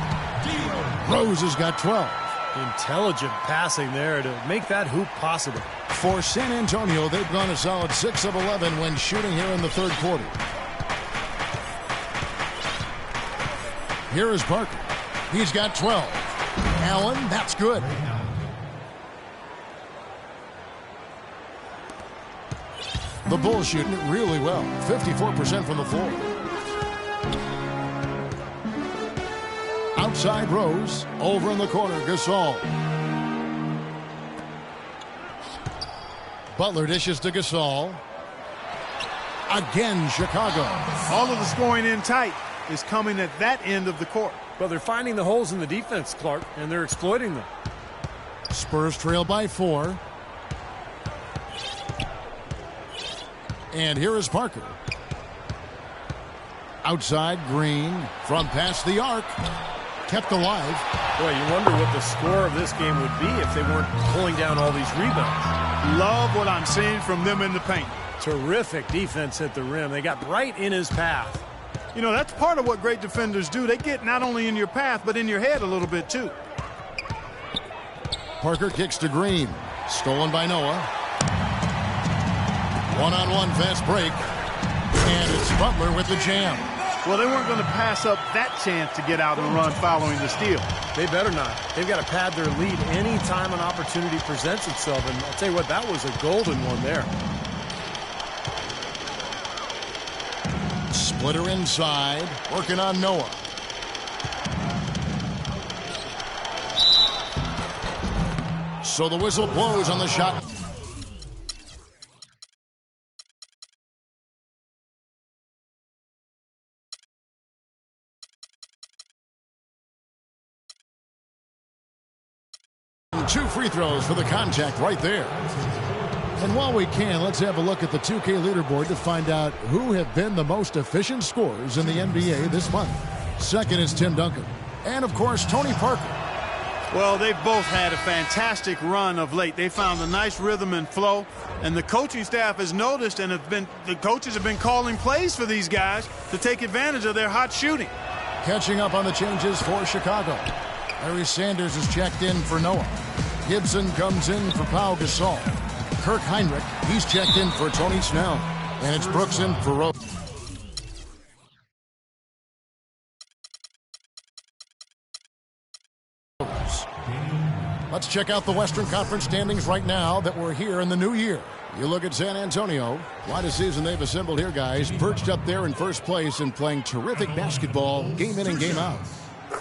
Rose has got 12. Intelligent passing there to make that hoop possible. For San Antonio, they've gone a solid 6 of 11 when shooting here in the third quarter. Here is Parker. He's got 12. Allen, that's good. The Bulls shooting it really well. 54% from the floor. Outside Rose. Over in the corner, Gasol. Butler dishes to Gasol. Again, Chicago. All of the scoring in tight is coming at that end of the court. Well, they're finding the holes in the defense, Clark, and they're exploiting them. Spurs trail by 4. And here is Parker. Outside, Green. From past the arc. Kept alive. Boy, you wonder what the score of this game would be if they weren't pulling down all these rebounds. Love what I'm seeing from them in the paint. Terrific defense at the rim. They got right in his path. You know, that's part of what great defenders do. They get not only in your path, but in your head a little bit, too. Parker kicks to Green. Stolen by Noah. One-on-one fast break. And it's Butler with the jam. Well, they weren't going to pass up that chance to get out and run following the steal. They better not. They've got to pad their lead any time an opportunity presents itself. And I'll tell you what, that was a golden one there. Splitter inside. Working on Noah. So the whistle blows on the shot. Two free throws for the contact right there. And while we can, let's have a look at the 2K leaderboard to find out who have been the most efficient scorers in the NBA this month. Second is Tim Duncan. And, of course, Tony Parker. Well, they've both had a fantastic run of late. They found a nice rhythm and flow, and the coaching staff has noticed, and the coaches have been calling plays for these guys to take advantage of their hot shooting. Catching up on the changes for Chicago. Larry Sanders is checked in for Noah. Gibson comes in for Pau Gasol. Kirk Heinrich, he's checked in for Tony Snell. And it's Brooks in for Rose. Let's check out the Western Conference standings right now that we're here in the new year. You look at San Antonio. What a season they've assembled here, guys. Perched up there in first place and playing terrific basketball game in and game out.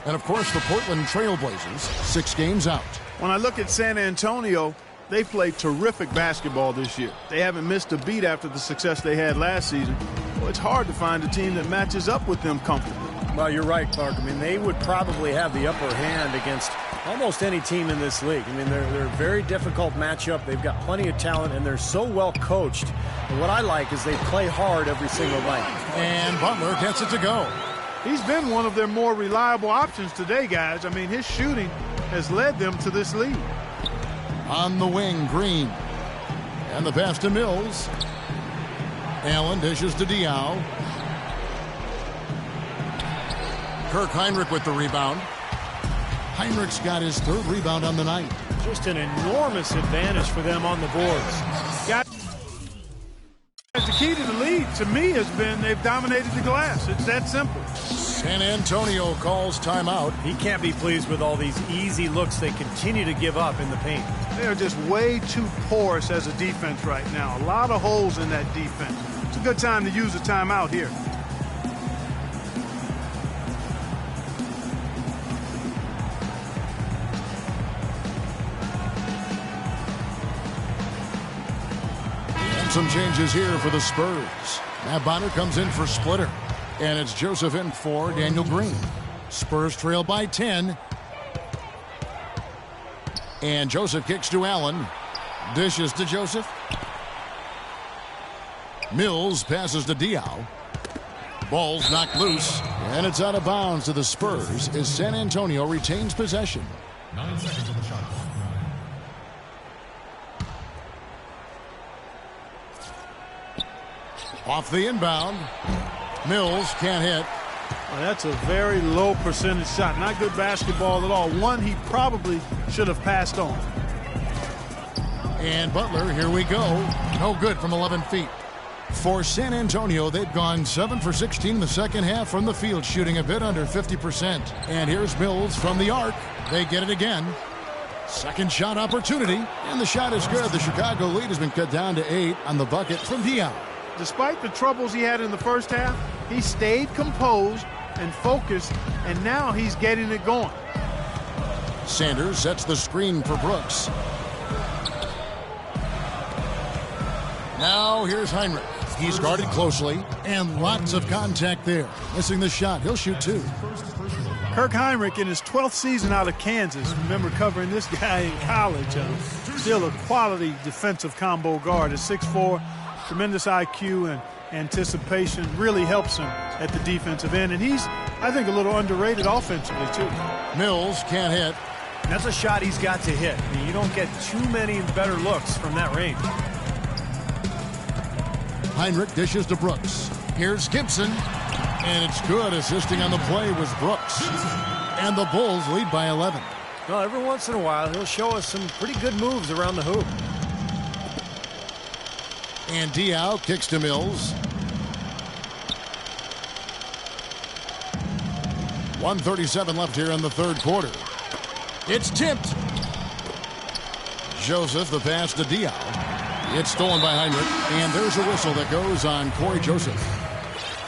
And, of course, the Portland Trail Blazers, 6 games out. When I look at San Antonio, they played terrific basketball this year. They haven't missed a beat after the success they had last season. Well, it's hard to find a team that matches up with them comfortably. Well, you're right, Clark. I mean, they would probably have the upper hand against almost any team in this league. I mean, they're a very difficult matchup. They've got plenty of talent, and they're so well coached. And what I like is they play hard every single night. And Butler gets it to go. He's been one of their more reliable options today, guys. I mean, his shooting has led them to this lead. On the wing, Green. And the pass to Mills. Allen dishes to Diaw. Kirk Hinrich with the rebound. Heinrich's got his 3rd rebound on the night. Just an enormous advantage for them on the boards. The key to the lead, to me, has been they've dominated the glass. It's that simple. San Antonio calls timeout. He can't be pleased with all these easy looks they continue to give up in the paint. They're just way too porous as a defense right now. A lot of holes in that defense. It's a good time to use a timeout here. Some changes here for the Spurs. Matt Bonner comes in for Splitter. And it's Joseph in for Daniel Green. Spurs trail by 10. And Joseph kicks to Allen. Dishes to Joseph. Mills passes to Diaw. Ball's knocked loose. And it's out of bounds to the Spurs as San Antonio retains possession. 9 seconds on the shot. Off the inbound. Mills can't hit. Well, that's a very low percentage shot. Not good basketball at all. One he probably should have passed on. And Butler, here we go. No good from 11 feet. For San Antonio, they've gone 7 for 16 in the second half from the field, shooting a bit under 50%. And here's Mills from the arc. They get it again. Second shot opportunity. And the shot is good. The Chicago lead has been cut down to 8 on the bucket from Diaw. Despite the troubles he had in the first half, he stayed composed and focused, and now he's getting it going. Sanders sets the screen for Brooks. Now here's Hinrich. He's guarded closely, and lots of contact there. Missing the shot. He'll shoot 2. Kirk Hinrich in his 12th season out of Kansas. Remember covering this guy in college. Still a quality defensive combo guard at 6'4". Tremendous IQ and anticipation really helps him at the defensive end. And he's, I think, a little underrated offensively, too. Mills can't hit. That's a shot he's got to hit. I mean, you don't get too many better looks from that range. Hinrich dishes to Brooks. Here's Gibson. And it's good. Assisting on the play was Brooks. And the Bulls lead by 11. Well, every once in a while, he'll show us some pretty good moves around the hoop. And Diaw kicks to Mills. 1:37 left here in the third quarter. It's tipped. Joseph, the pass to Diaw. It's stolen by Hinrich. And there's a whistle that goes on Corey Joseph.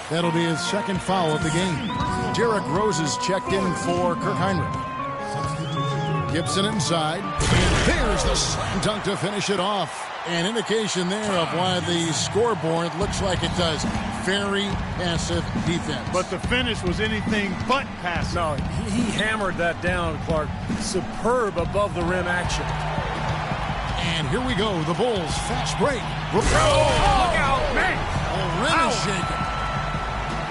That'll be his second foul of the game. Derrick Rose is checked in for Kirk Hinrich. Gibson inside. And there's the slam dunk to finish it off. An indication there of why the scoreboard looks like it does. Very passive defense. But the finish was anything but passive. No, he hammered that down, Clark. Superb above the rim action. And here we go. The Bulls fast break. Look out, man. The rim is shaken.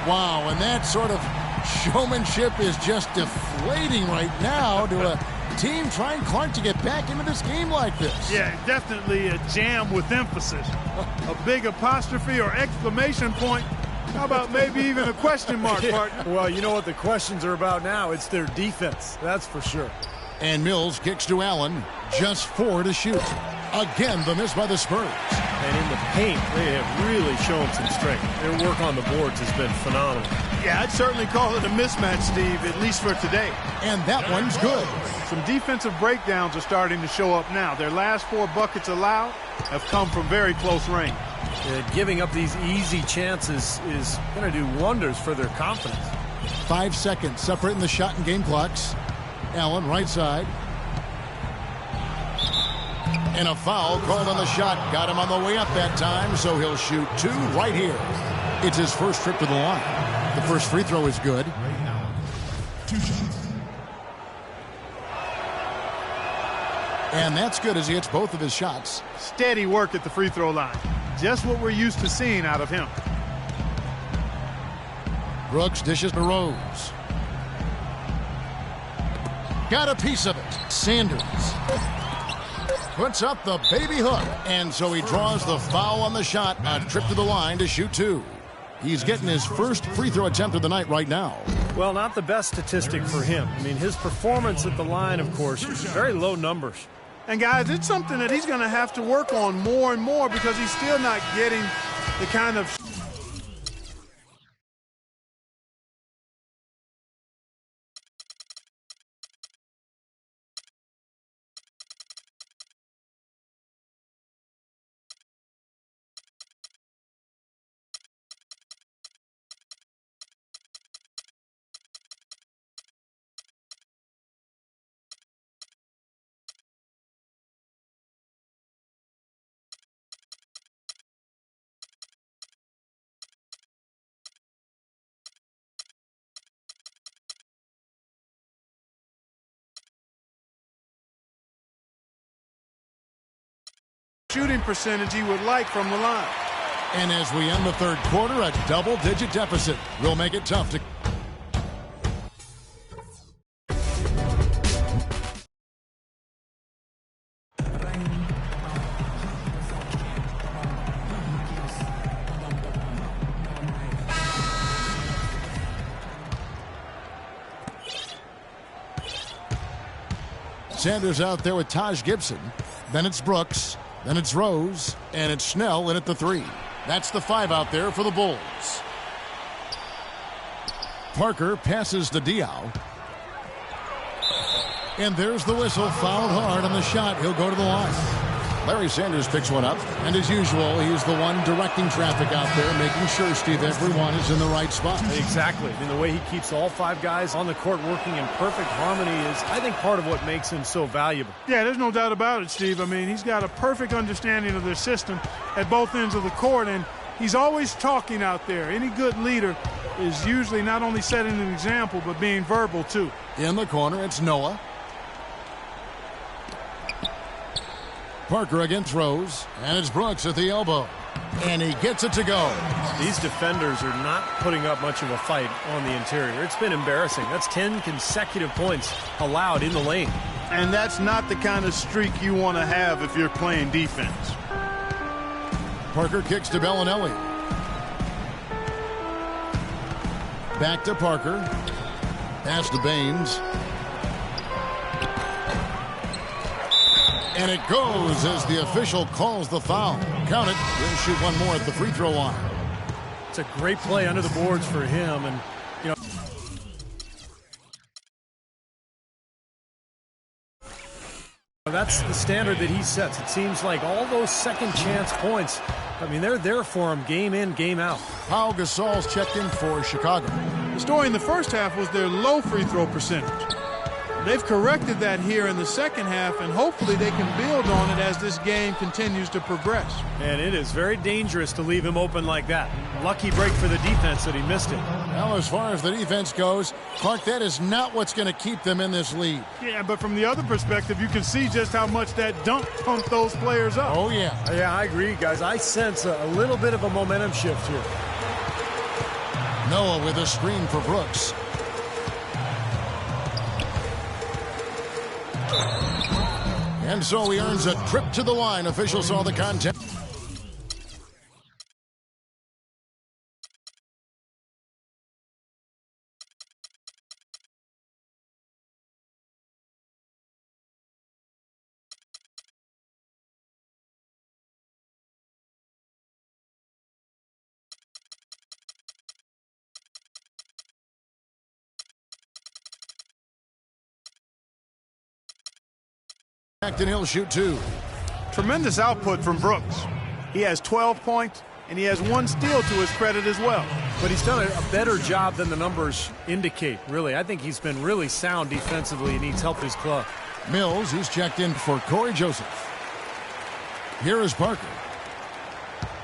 Wow, and that sort of showmanship is just deflating right now to a team trying, Clark, to get back into this game like this. Yeah, definitely a jam with emphasis. A big apostrophe or exclamation point. How about maybe even a question mark, partner? Well, you know what the questions are about now. It's their defense, that's for sure. And Mills kicks to Allen. Just 4 to shoot. Again, the miss by the Spurs. And in the paint, they have really shown some strength. Their work on the boards has been phenomenal. Yeah, I'd certainly call it a mismatch, Steve, at least for today. And that one's good. Some defensive breakdowns are starting to show up now. Their last 4 buckets allowed have come from very close range. Giving up these easy chances is going to do wonders for their confidence. 5 seconds separating the shot and game clocks. Allen, right side. And a foul called on the shot. Got him on the way up that time, so he'll shoot 2 right here. It's his first trip to the line. The first free throw is good. Ray Allen, 2 shots. And that's good as he hits both of his shots. Steady work at the free throw line. Just what we're used to seeing out of him. Brooks dishes to Rose. Got a piece of it. Sanders puts up the baby hook. And so he draws the foul on the shot. A trip to the line to shoot 2. He's getting his first free throw attempt of the night right now. Well, not the best statistic for him. I mean, his performance at the line, of course, very low numbers. And, guys, it's something that he's going to have to work on more and more because he's still not getting the kind of shooting percentage he would like from the line. And as we end the third quarter, a double-digit deficit will make it tough to... Sanders out there with Taj Gibson. Then it's Brooks. Then it's Rose. And it's Snell in at the 3. That's the 5 out there for the Bulls. Parker passes to Diaw. And there's the whistle. Fouled hard on the shot. He'll go to the line. Larry Sanders picks one up. And as usual, he's the one directing traffic out there, making sure, Steve, everyone is in the right spot. Exactly. I mean, the way he keeps all 5 guys on the court working in perfect harmony is, I think, part of what makes him so valuable. Yeah, there's no doubt about it, Steve. I mean, he's got a perfect understanding of their system at both ends of the court, and he's always talking out there. Any good leader is usually not only setting an example, but being verbal, too. In the corner, it's Noah. Parker against Rose, and it's Brooks at the elbow. And he gets it to go. These defenders are not putting up much of a fight on the interior. It's been embarrassing. That's 10 consecutive points allowed in the lane. And that's not the kind of streak you want to have if you're playing defense. Parker kicks to Bellinelli. Back to Parker. Pass to Baines. And it goes as the official calls the foul. Count it. He'll shoot one more at the free throw line. It's a great play under the boards for him. And, you know, that's the standard that he sets. It seems like all those second chance points, I mean, they're there for him game in, game out. Pau Gasol's checked in for Chicago. The story in the first half was their low free throw percentage. They've corrected that here in the second half, and hopefully they can build on it as this game continues to progress. And it is very dangerous to leave him open like that. Lucky break for the defense that he missed it. Well, as far as the defense goes, Clark, that is not what's going to keep them in this lead. Yeah, but from the other perspective, you can see just how much that dunk pumped those players up. Oh, yeah. Yeah, I agree, guys. I sense a little bit of a momentum shift here. Noah with a screen for Brooks. And so he earns a trip to the line. Officials saw the contest. And he'll shoot 2. Tremendous output from Brooks. He has 12 points, and he has 1 steal to his credit as well. But he's done a better job than the numbers indicate, really. I think he's been really sound defensively and needs help his club. Mills, he's checked in for Corey Joseph. Here is Parker.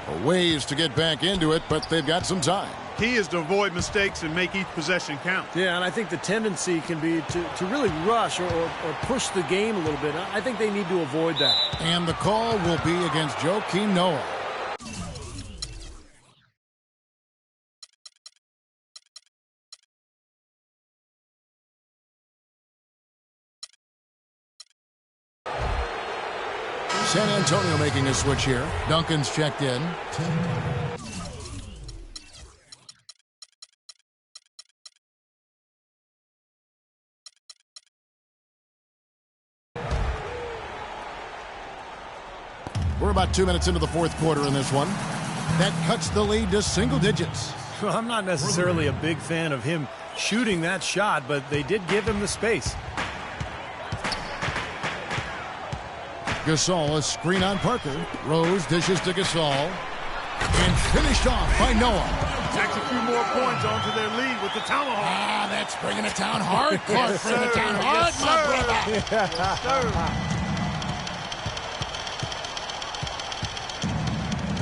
A ways to get back into it, but they've got some time. Key is to avoid mistakes and make each possession count. Yeah, and I think the tendency can be to really rush or push the game a little bit. I think they need to avoid that. And the call will be against Joakim Noah. San Antonio making a switch here. Duncan's checked in. We're about 2 minutes into the fourth quarter in this one. That cuts the lead to single digits. Well, I'm not necessarily a big fan of him shooting that shot, but they did give him the space. Gasol, a screen on Parker. Rose dishes to Gasol. And finished off by Noah. Tacks a few more points onto their lead with the tomahawk. Ah, that's bringing it down hard. Clark bringing it down hard, my brother.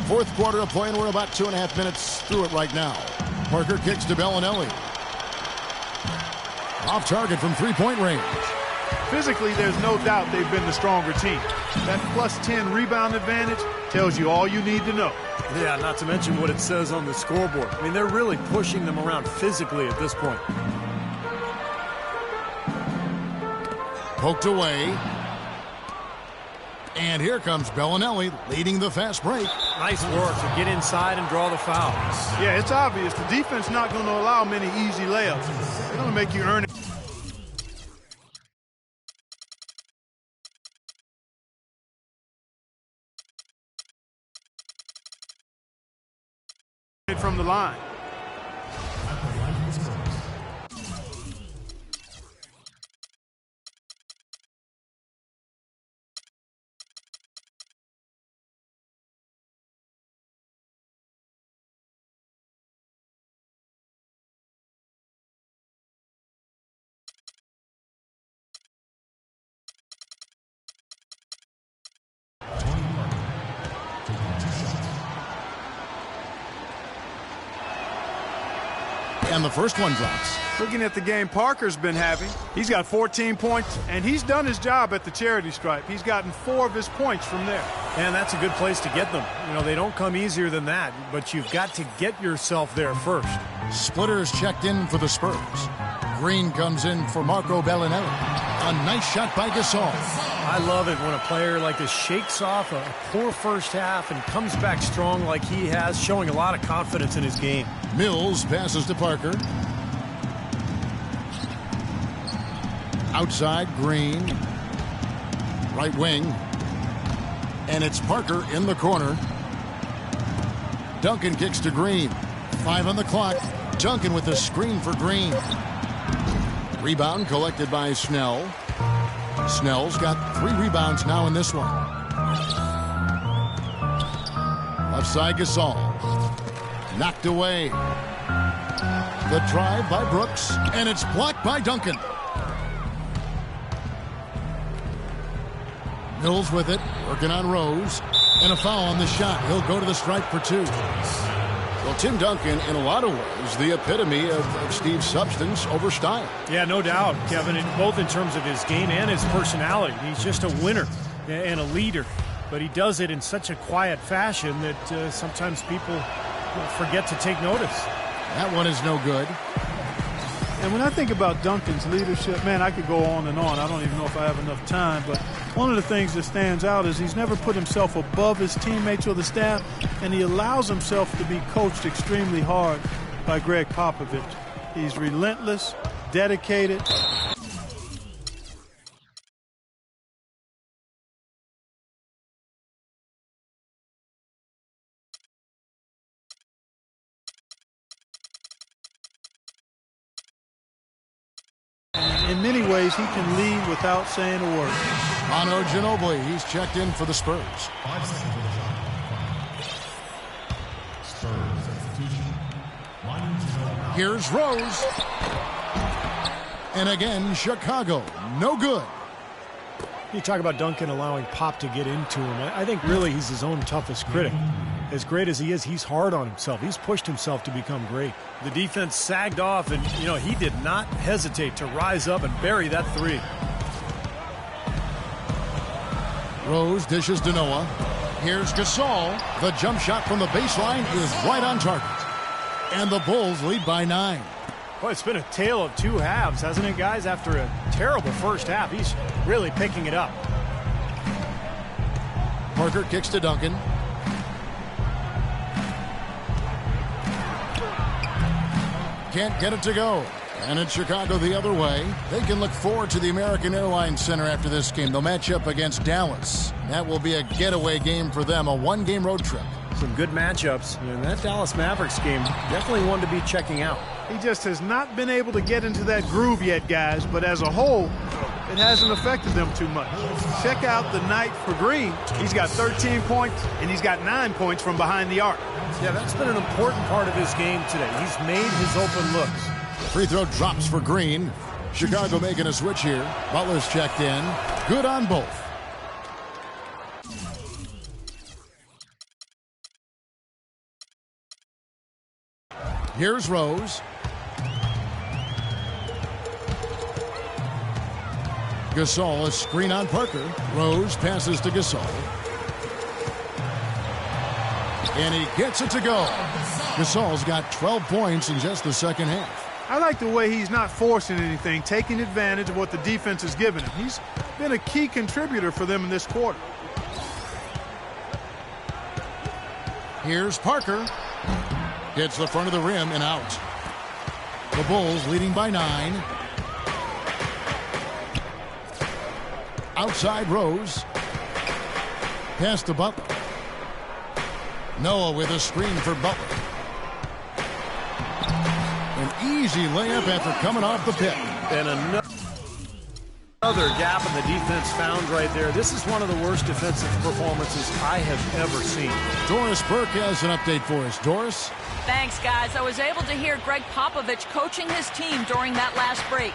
Fourth quarter of play, and we're about 2.5 minutes through it right now. Parker kicks to Bellinelli. Off target from three-point range. Physically, there's no doubt they've been the stronger team. That plus 10 rebound advantage tells you all you need to know. Yeah, not to mention what it says on the scoreboard. I mean, they're really pushing them around physically at this point. Poked away. And here comes Bellinelli leading the fast break. Nice work to get inside and draw the foul. Yeah, it's obvious. The defense not going to allow many easy layups. They're going to make you earn it. From the line. And the first one drops. Looking at the game Parker's been having, he's got 14 points, and he's done his job at the charity stripe. He's gotten 4 of his points from there. And that's a good place to get them. You know, they don't come easier than that, but you've got to get yourself there first. Splitters checked in for the Spurs. Green comes in for Marco Bellinelli. A nice shot by Gasol. I love it when a player like this shakes off a poor first half and comes back strong like he has, showing a lot of confidence in his game. Mills passes to Parker. Outside, Green. Right wing. And it's Parker in the corner. Duncan kicks to Green. 5 on the clock. Duncan with the screen for Green. Rebound collected by Snell. Snell's got 3 rebounds now in this one. Left side, Gasol. Knocked away. The drive by Brooks, and it's blocked by Duncan. Mills with it, working on Rose, and a foul on the shot. He'll go to the stripe for 2. Well, Tim Duncan, in a lot of ways, the epitome of Steve's substance over style. Yeah, no doubt, Kevin, both in terms of his game and his personality. He's just a winner and a leader, but he does it in such a quiet fashion that sometimes people forget to take notice. That one is no good. And when I think about Duncan's leadership, man, I could go on and on. I don't even know if I have enough time, but one of the things that stands out is he's never put himself above his teammates or the staff, and he allows himself to be coached extremely hard by Greg Popovich. He's relentless, dedicated. in many ways, he can lead without saying a word. Manu Ginobili, he's checked in for the Spurs. 5 seconds for the shot. 5. Spurs substitution. Manu Ginobili. Here's Rose. And again, Chicago, no good. You talk about Duncan allowing Pop to get into him. I think really he's his own toughest critic. As great as he is, he's hard on himself. He's pushed himself to become great. The defense sagged off, and, he did not hesitate to rise up and bury that three. Rose dishes to Noah. Here's Gasol. The jump shot from the baseline is right on target. And the Bulls lead by 9. Boy, it's been a tale of two halves, hasn't it, guys? After a terrible first half, he's really picking it up. Parker kicks to Duncan. Can't get it to go. And in Chicago the other way. They can look forward to the American Airlines Center after this game. They'll match up against Dallas. That will be a getaway game for them, a one-game road trip. Some good matchups. And that Dallas Mavericks game, definitely one to be checking out. He just has not been able to get into that groove yet, guys, but as a whole, it hasn't affected them too much. Check out the night for Green. He's got 13 points, and he's got 9 points from behind the arc. Yeah, that's been an important part of his game today. He's made his open looks. Free throw drops for Green. Chicago making a switch here. Butler's checked in. Good on both. Here's Rose. Gasol, a screen on Parker. Rose passes to Gasol. And he gets it to go. Gasol's got 12 points in just the second half. I like the way he's not forcing anything, taking advantage of what the defense has given him. He's been a key contributor for them in this quarter. Here's Parker. Gets the front of the rim and out. The Bulls leading by 9. Outside Rose. Pass to Butler. Noah with a screen for Butler. An easy layup after coming off the pick. And another gap in the defense found right there. This is one of the worst defensive performances I have ever seen. Doris Burke has an update for us. Doris? Thanks, guys. I was able to hear Greg Popovich coaching his team during that last break.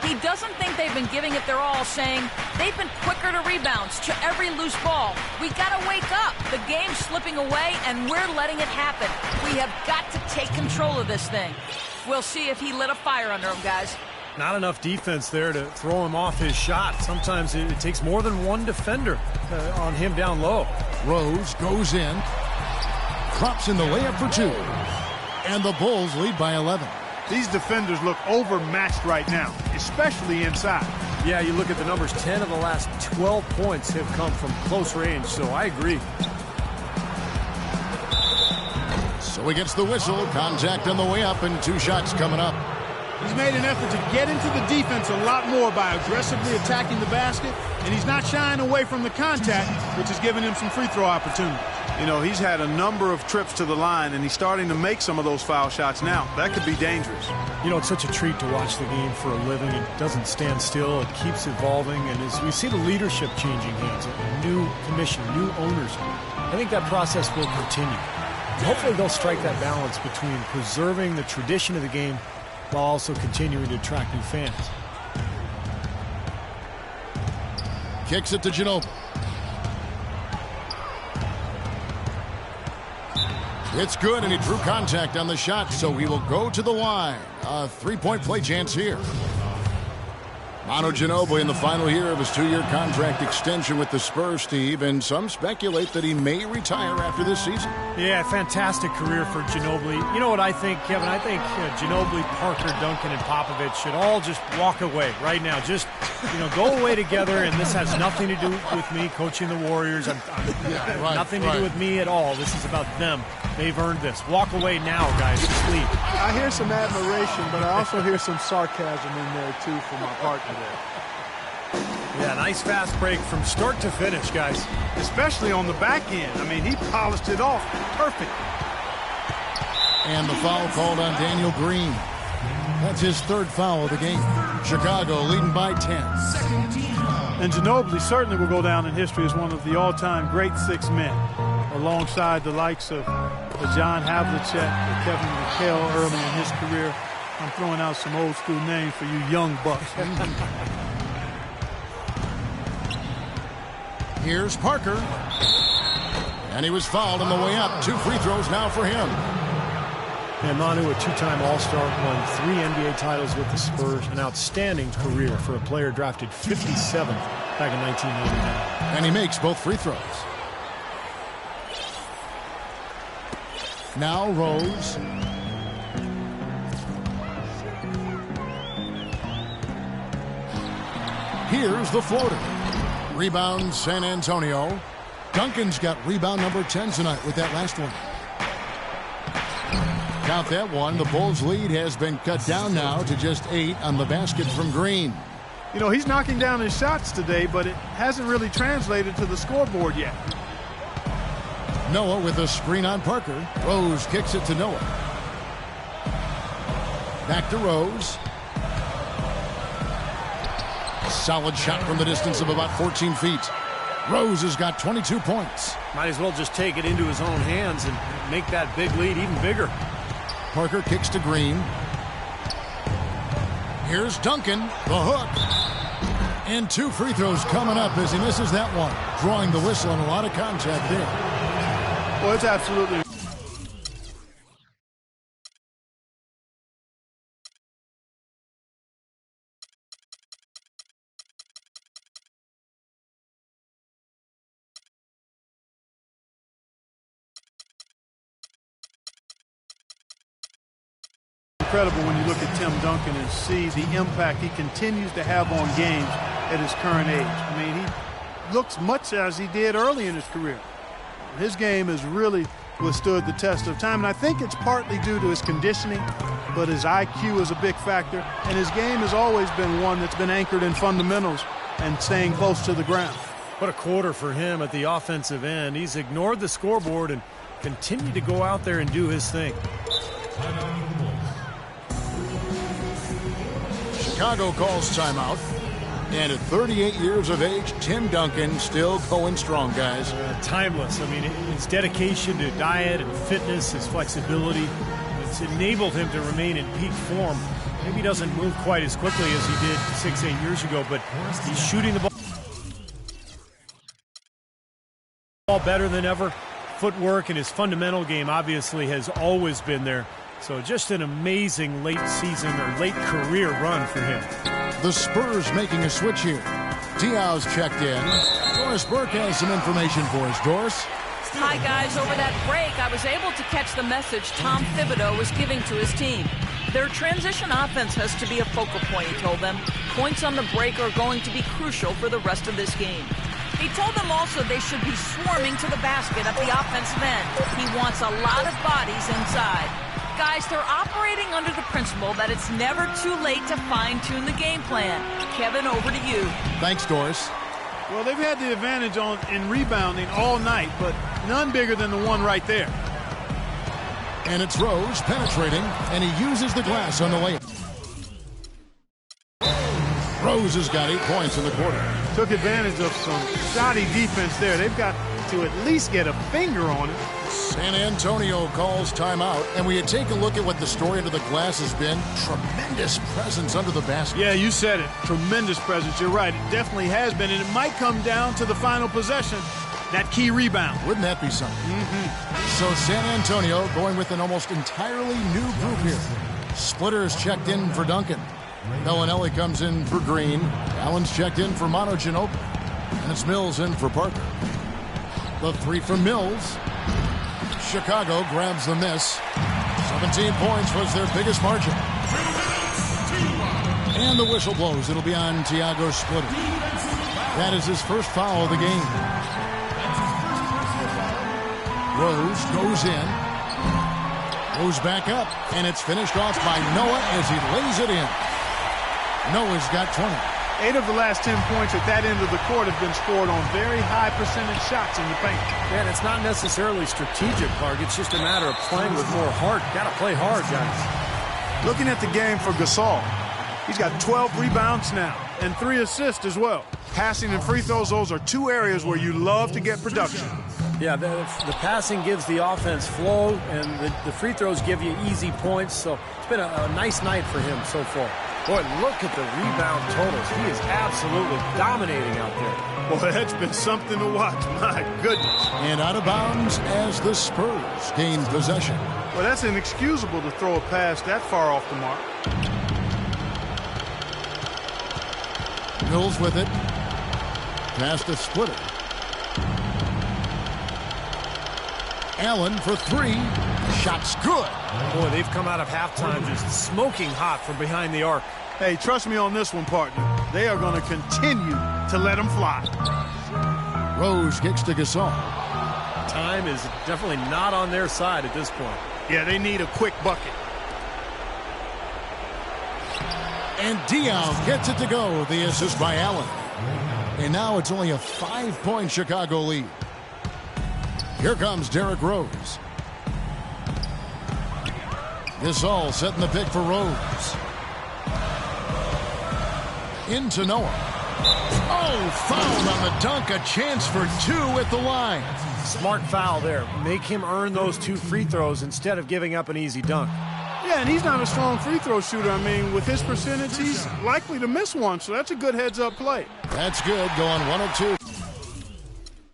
He doesn't think they've been giving it their all, saying they've been quicker to rebounds, to every loose ball. We got to wake up. The game's slipping away, and we're letting it happen. We have got to take control of this thing. We'll see if he lit a fire under him, guys. Not enough defense there to throw him off his shot. Sometimes it takes more than one defender on him down low. Rose goes in. Drops in the layup for 2. And the Bulls lead by 11. These defenders look overmatched right now, especially inside. Yeah, you look at the numbers. 10 of the last 12 points have come from close range, so I agree. So he gets the whistle. Contact on the way up and 2 shots coming up. He's made an effort to get into the defense a lot more by aggressively attacking the basket, and he's not shying away from the contact, which has given him some free throw opportunities. You know, he's had a number of trips to the line, and he's starting to make some of those foul shots now. That could be dangerous. You know, it's such a treat to watch the game for a living. It doesn't stand still. It keeps evolving, and as we see the leadership changing hands, a new commission, new owners, I think that process will continue. And hopefully they'll strike that balance between preserving the tradition of the game while also continuing to attract new fans. Kicks it to Ginobili. It's good, and he drew contact on the shot, so he will go to the line. A 3-point play chance here. Manu Ginobili in the final year of his 2-year contract extension with the Spurs, Steve, and some speculate that he may retire after this season. Yeah, fantastic career for Ginobili. You know what I think, Kevin? I think Ginobili, Parker, Duncan, and Popovich should all just walk away right now. Just, go away together, and this has nothing to do with me coaching the Warriors. Nothing to do with me at all. This is about them. They've earned this. Walk away now, guys. Just leave. I hear some admiration, but I also hear some sarcasm in there, too, from my partner there. Yeah, nice fast break from start to finish, guys. Especially on the back end. I mean, he polished it off perfect. And the foul called on Daniel Green. That's his third foul of the game. Chicago leading by 10. And Ginobili certainly will go down in history as one of the all-time great 6 men, alongside the likes of John Havlicek, Kevin McHale early in his career. I'm throwing out some old school names for you young bucks. Here's Parker. And he was fouled on the way up. 2 free throws now for him. And Manu, a 2-time All-Star, won 3 NBA titles with the Spurs. An outstanding career for a player drafted 57th back in 1989. And he makes both free throws. Now Rose. Here's the floater. Rebound San Antonio. Duncan's got rebound number 10 tonight with that last one. Count that one. The Bulls' lead has been cut down now to just 8 on the basket from Green. You know, he's knocking down his shots today, but it hasn't really translated to the scoreboard yet. Noah with a screen on Parker. Rose kicks it to Noah. Back to Rose. Solid shot from the distance of about 14 feet. Rose has got 22 points. Might as well just take it into his own hands and make that big lead even bigger. Parker kicks to Green. Here's Duncan, the hook. And 2 free throws coming up as he misses that one. Drawing the whistle and a lot of contact there. Well, it's absolutely... incredible when you look at Tim Duncan and see the impact he continues to have on games at his current age. I mean, he looks much as he did early in his career. His game has really withstood the test of time, and I think it's partly due to his conditioning, but his IQ is a big factor, and his game has always been one that's been anchored in fundamentals and staying close to the ground. What a quarter for him at the offensive end. He's ignored the scoreboard and continued to go out there and do his thing. Chicago calls timeout. And at 38 years of age, Tim Duncan still going strong, guys. Timeless. I mean, his dedication to diet and fitness, his flexibility, it's enabled him to remain in peak form. Maybe he doesn't move quite as quickly as he did 6-8 years ago, but he's shooting the ball better than ever. Footwork and his fundamental game obviously has always been there. So just an amazing late season or late career run for him. The Spurs making a switch here. Diaw's checked in. Doris Burke has some information for us. Doris? Hi, guys. Over that break, I was able to catch the message Tom Thibodeau was giving to his team. Their transition offense has to be a focal point, he told them. Points on the break are going to be crucial for the rest of this game. He told them also they should be swarming to the basket at the offensive end. He wants a lot of bodies inside. Guys, they're operating under the principle that it's never too late to fine-tune the game plan. Kevin, over to you. Thanks, Doris. Well, they've had the advantage in rebounding all night, but none bigger than the one right there. And it's Rose penetrating, and he uses the glass on the layup. Rose has got 8 points in the quarter. Took advantage of some shoddy defense there. They've got to at least get a finger on it. San Antonio calls timeout, and we take a look at what the story under the glass has been. Tremendous presence under the basket. Yeah, you said it. Tremendous presence. You're right. It definitely has been, and it might come down to the final possession, that key rebound. Wouldn't that be something? So San Antonio going with an almost entirely new group here. Splitter's checked in for Duncan. Bellinelli comes in for Green. Allen's checked in for Manu Ginobili. And it's Mills in for Parker. The three from Mills. Chicago grabs the miss. 17 points was their biggest margin. And the whistle blows. It'll be on Thiago Splitter. That is his first foul of the game. Rose goes in. Goes back up. And it's finished off by Noah as he lays it in. Noah's got 20. 8 of the last 10 points at that end of the court have been scored on very high percentage shots in the paint. Man, it's not necessarily strategic, Clark. It's just a matter of playing with more heart. Got to play hard, guys. Looking at the game for Gasol, he's got 12 rebounds now and 3 assists as well. Passing and free throws, those are 2 areas where you love to get production. Yeah, the passing gives the offense flow, and the free throws give you easy points. So it's been a nice night for him so far. Boy, look at the rebound totals. He is absolutely dominating out there. Boy, that's been something to watch. My goodness. And out of bounds as the Spurs gain possession. Well, that's inexcusable to throw a pass that far off the mark. Mills with it. Past the splitter. Allen for 3. Shot's good. Boy, they've come out of halftime just smoking hot from behind the arc. Hey, trust me on this one, partner. They are going to continue to let them fly. Rose kicks to Gasol. Time is definitely not on their side at this point. Yeah, they need a quick bucket. And Diaw gets it to go. The assist by Allen. And now it's only a 5-point Chicago lead. Here comes Derrick Rose. Gasol setting the pick for Rose. Into Noah. Oh, fouled on the dunk. A chance for 2 at the line. Smart foul there. Make him earn those 2 free throws instead of giving up an easy dunk. Yeah, and he's not a strong free throw shooter. I mean, with his percentage, he's likely to miss one, so that's a good heads-up play. That's good, going 1 of 2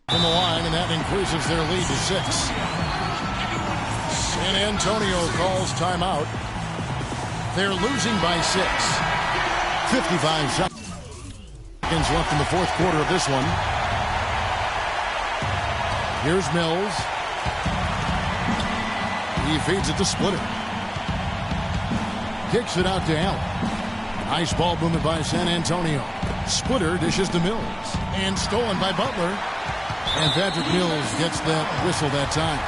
from the line, and that increases their lead to 6. San Antonio calls timeout. They're losing by 6. 55 seconds left in the 4th quarter of this one. Here's Mills. He feeds it to Splitter. Kicks it out to Allen. Nice ball movement by San Antonio. Splitter dishes to Mills. And stolen by Butler. And Patrick Mills gets that whistle that time.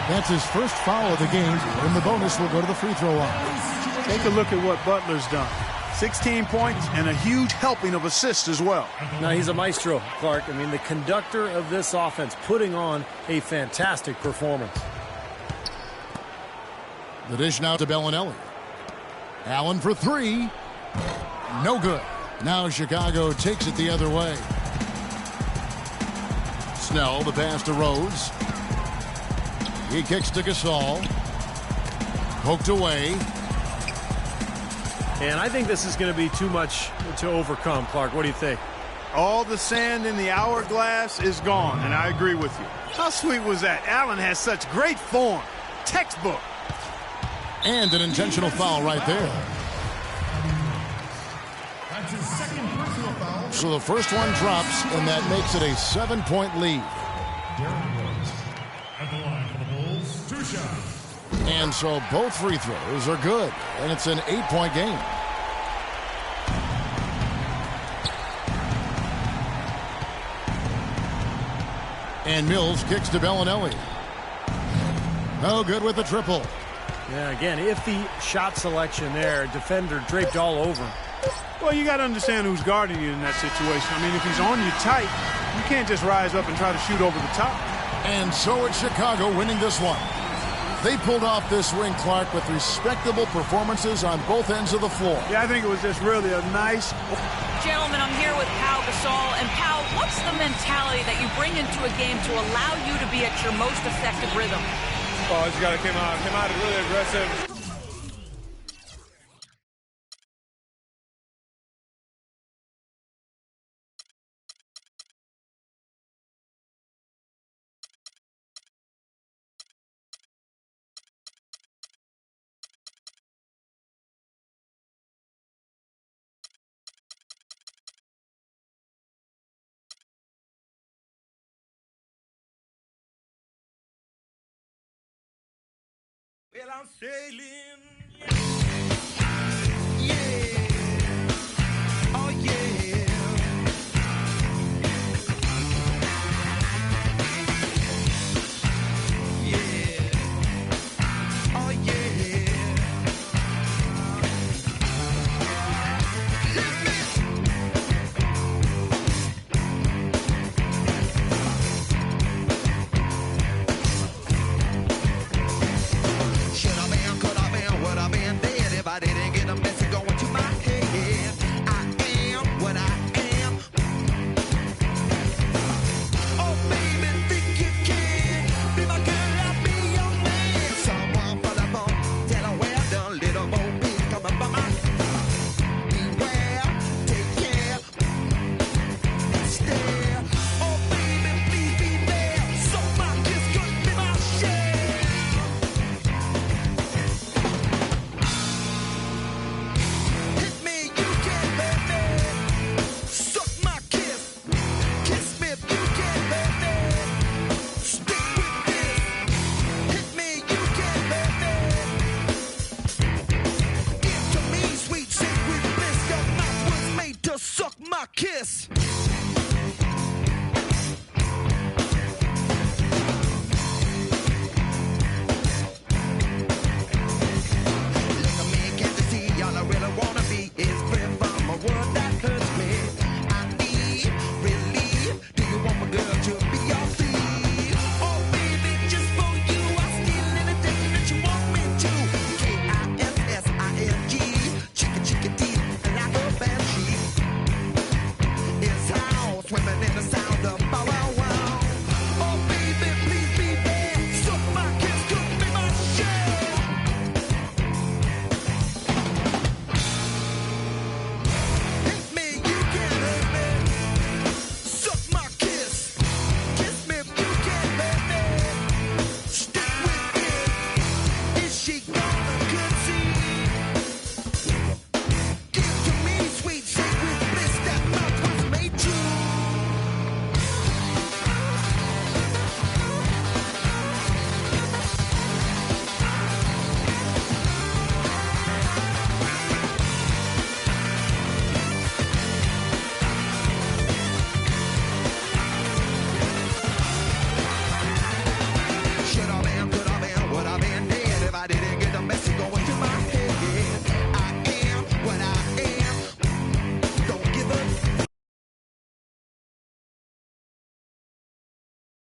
That's his first foul of the game. And the bonus will go to the free throw line. Take a look at what Butler's done. 16 points and a huge helping of assists as well. Now, he's a maestro, Clark. I mean, the conductor of this offense, putting on a fantastic performance. The dish now to Bellinelli. Allen for 3. No good. Now Chicago takes it the other way. Snell, the pass to Rose. He kicks to Gasol. Poked away. And I think this is going to be too much to overcome, Clark. What do you think? All the sand in the hourglass is gone, and I agree with you. How sweet was that? Allen has such great form. Textbook. And an intentional foul right there. That's his second personal foul. So the first one drops, and that makes it a 7-point lead. Derrick Rose at the line for the Bulls. 2 shots. And so both free throws are good, and it's an 8-point game. And Mills kicks to Bellinelli. No good with the triple. Yeah, again, if the shot selection there, defender draped all over. Well, you got to understand who's guarding you in that situation. I mean, if he's on you tight, you can't just rise up and try to shoot over the top. And so it's Chicago winning this one. They pulled off this win, Clark, with respectable performances on both ends of the floor. Yeah, I think it was just really a nice... Gentlemen, I'm here with Pau Gasol. And Pau, what's the mentality that you bring into a game to allow you to be at your most effective rhythm? Oh, just got to come out really aggressive. Well, I'm sailing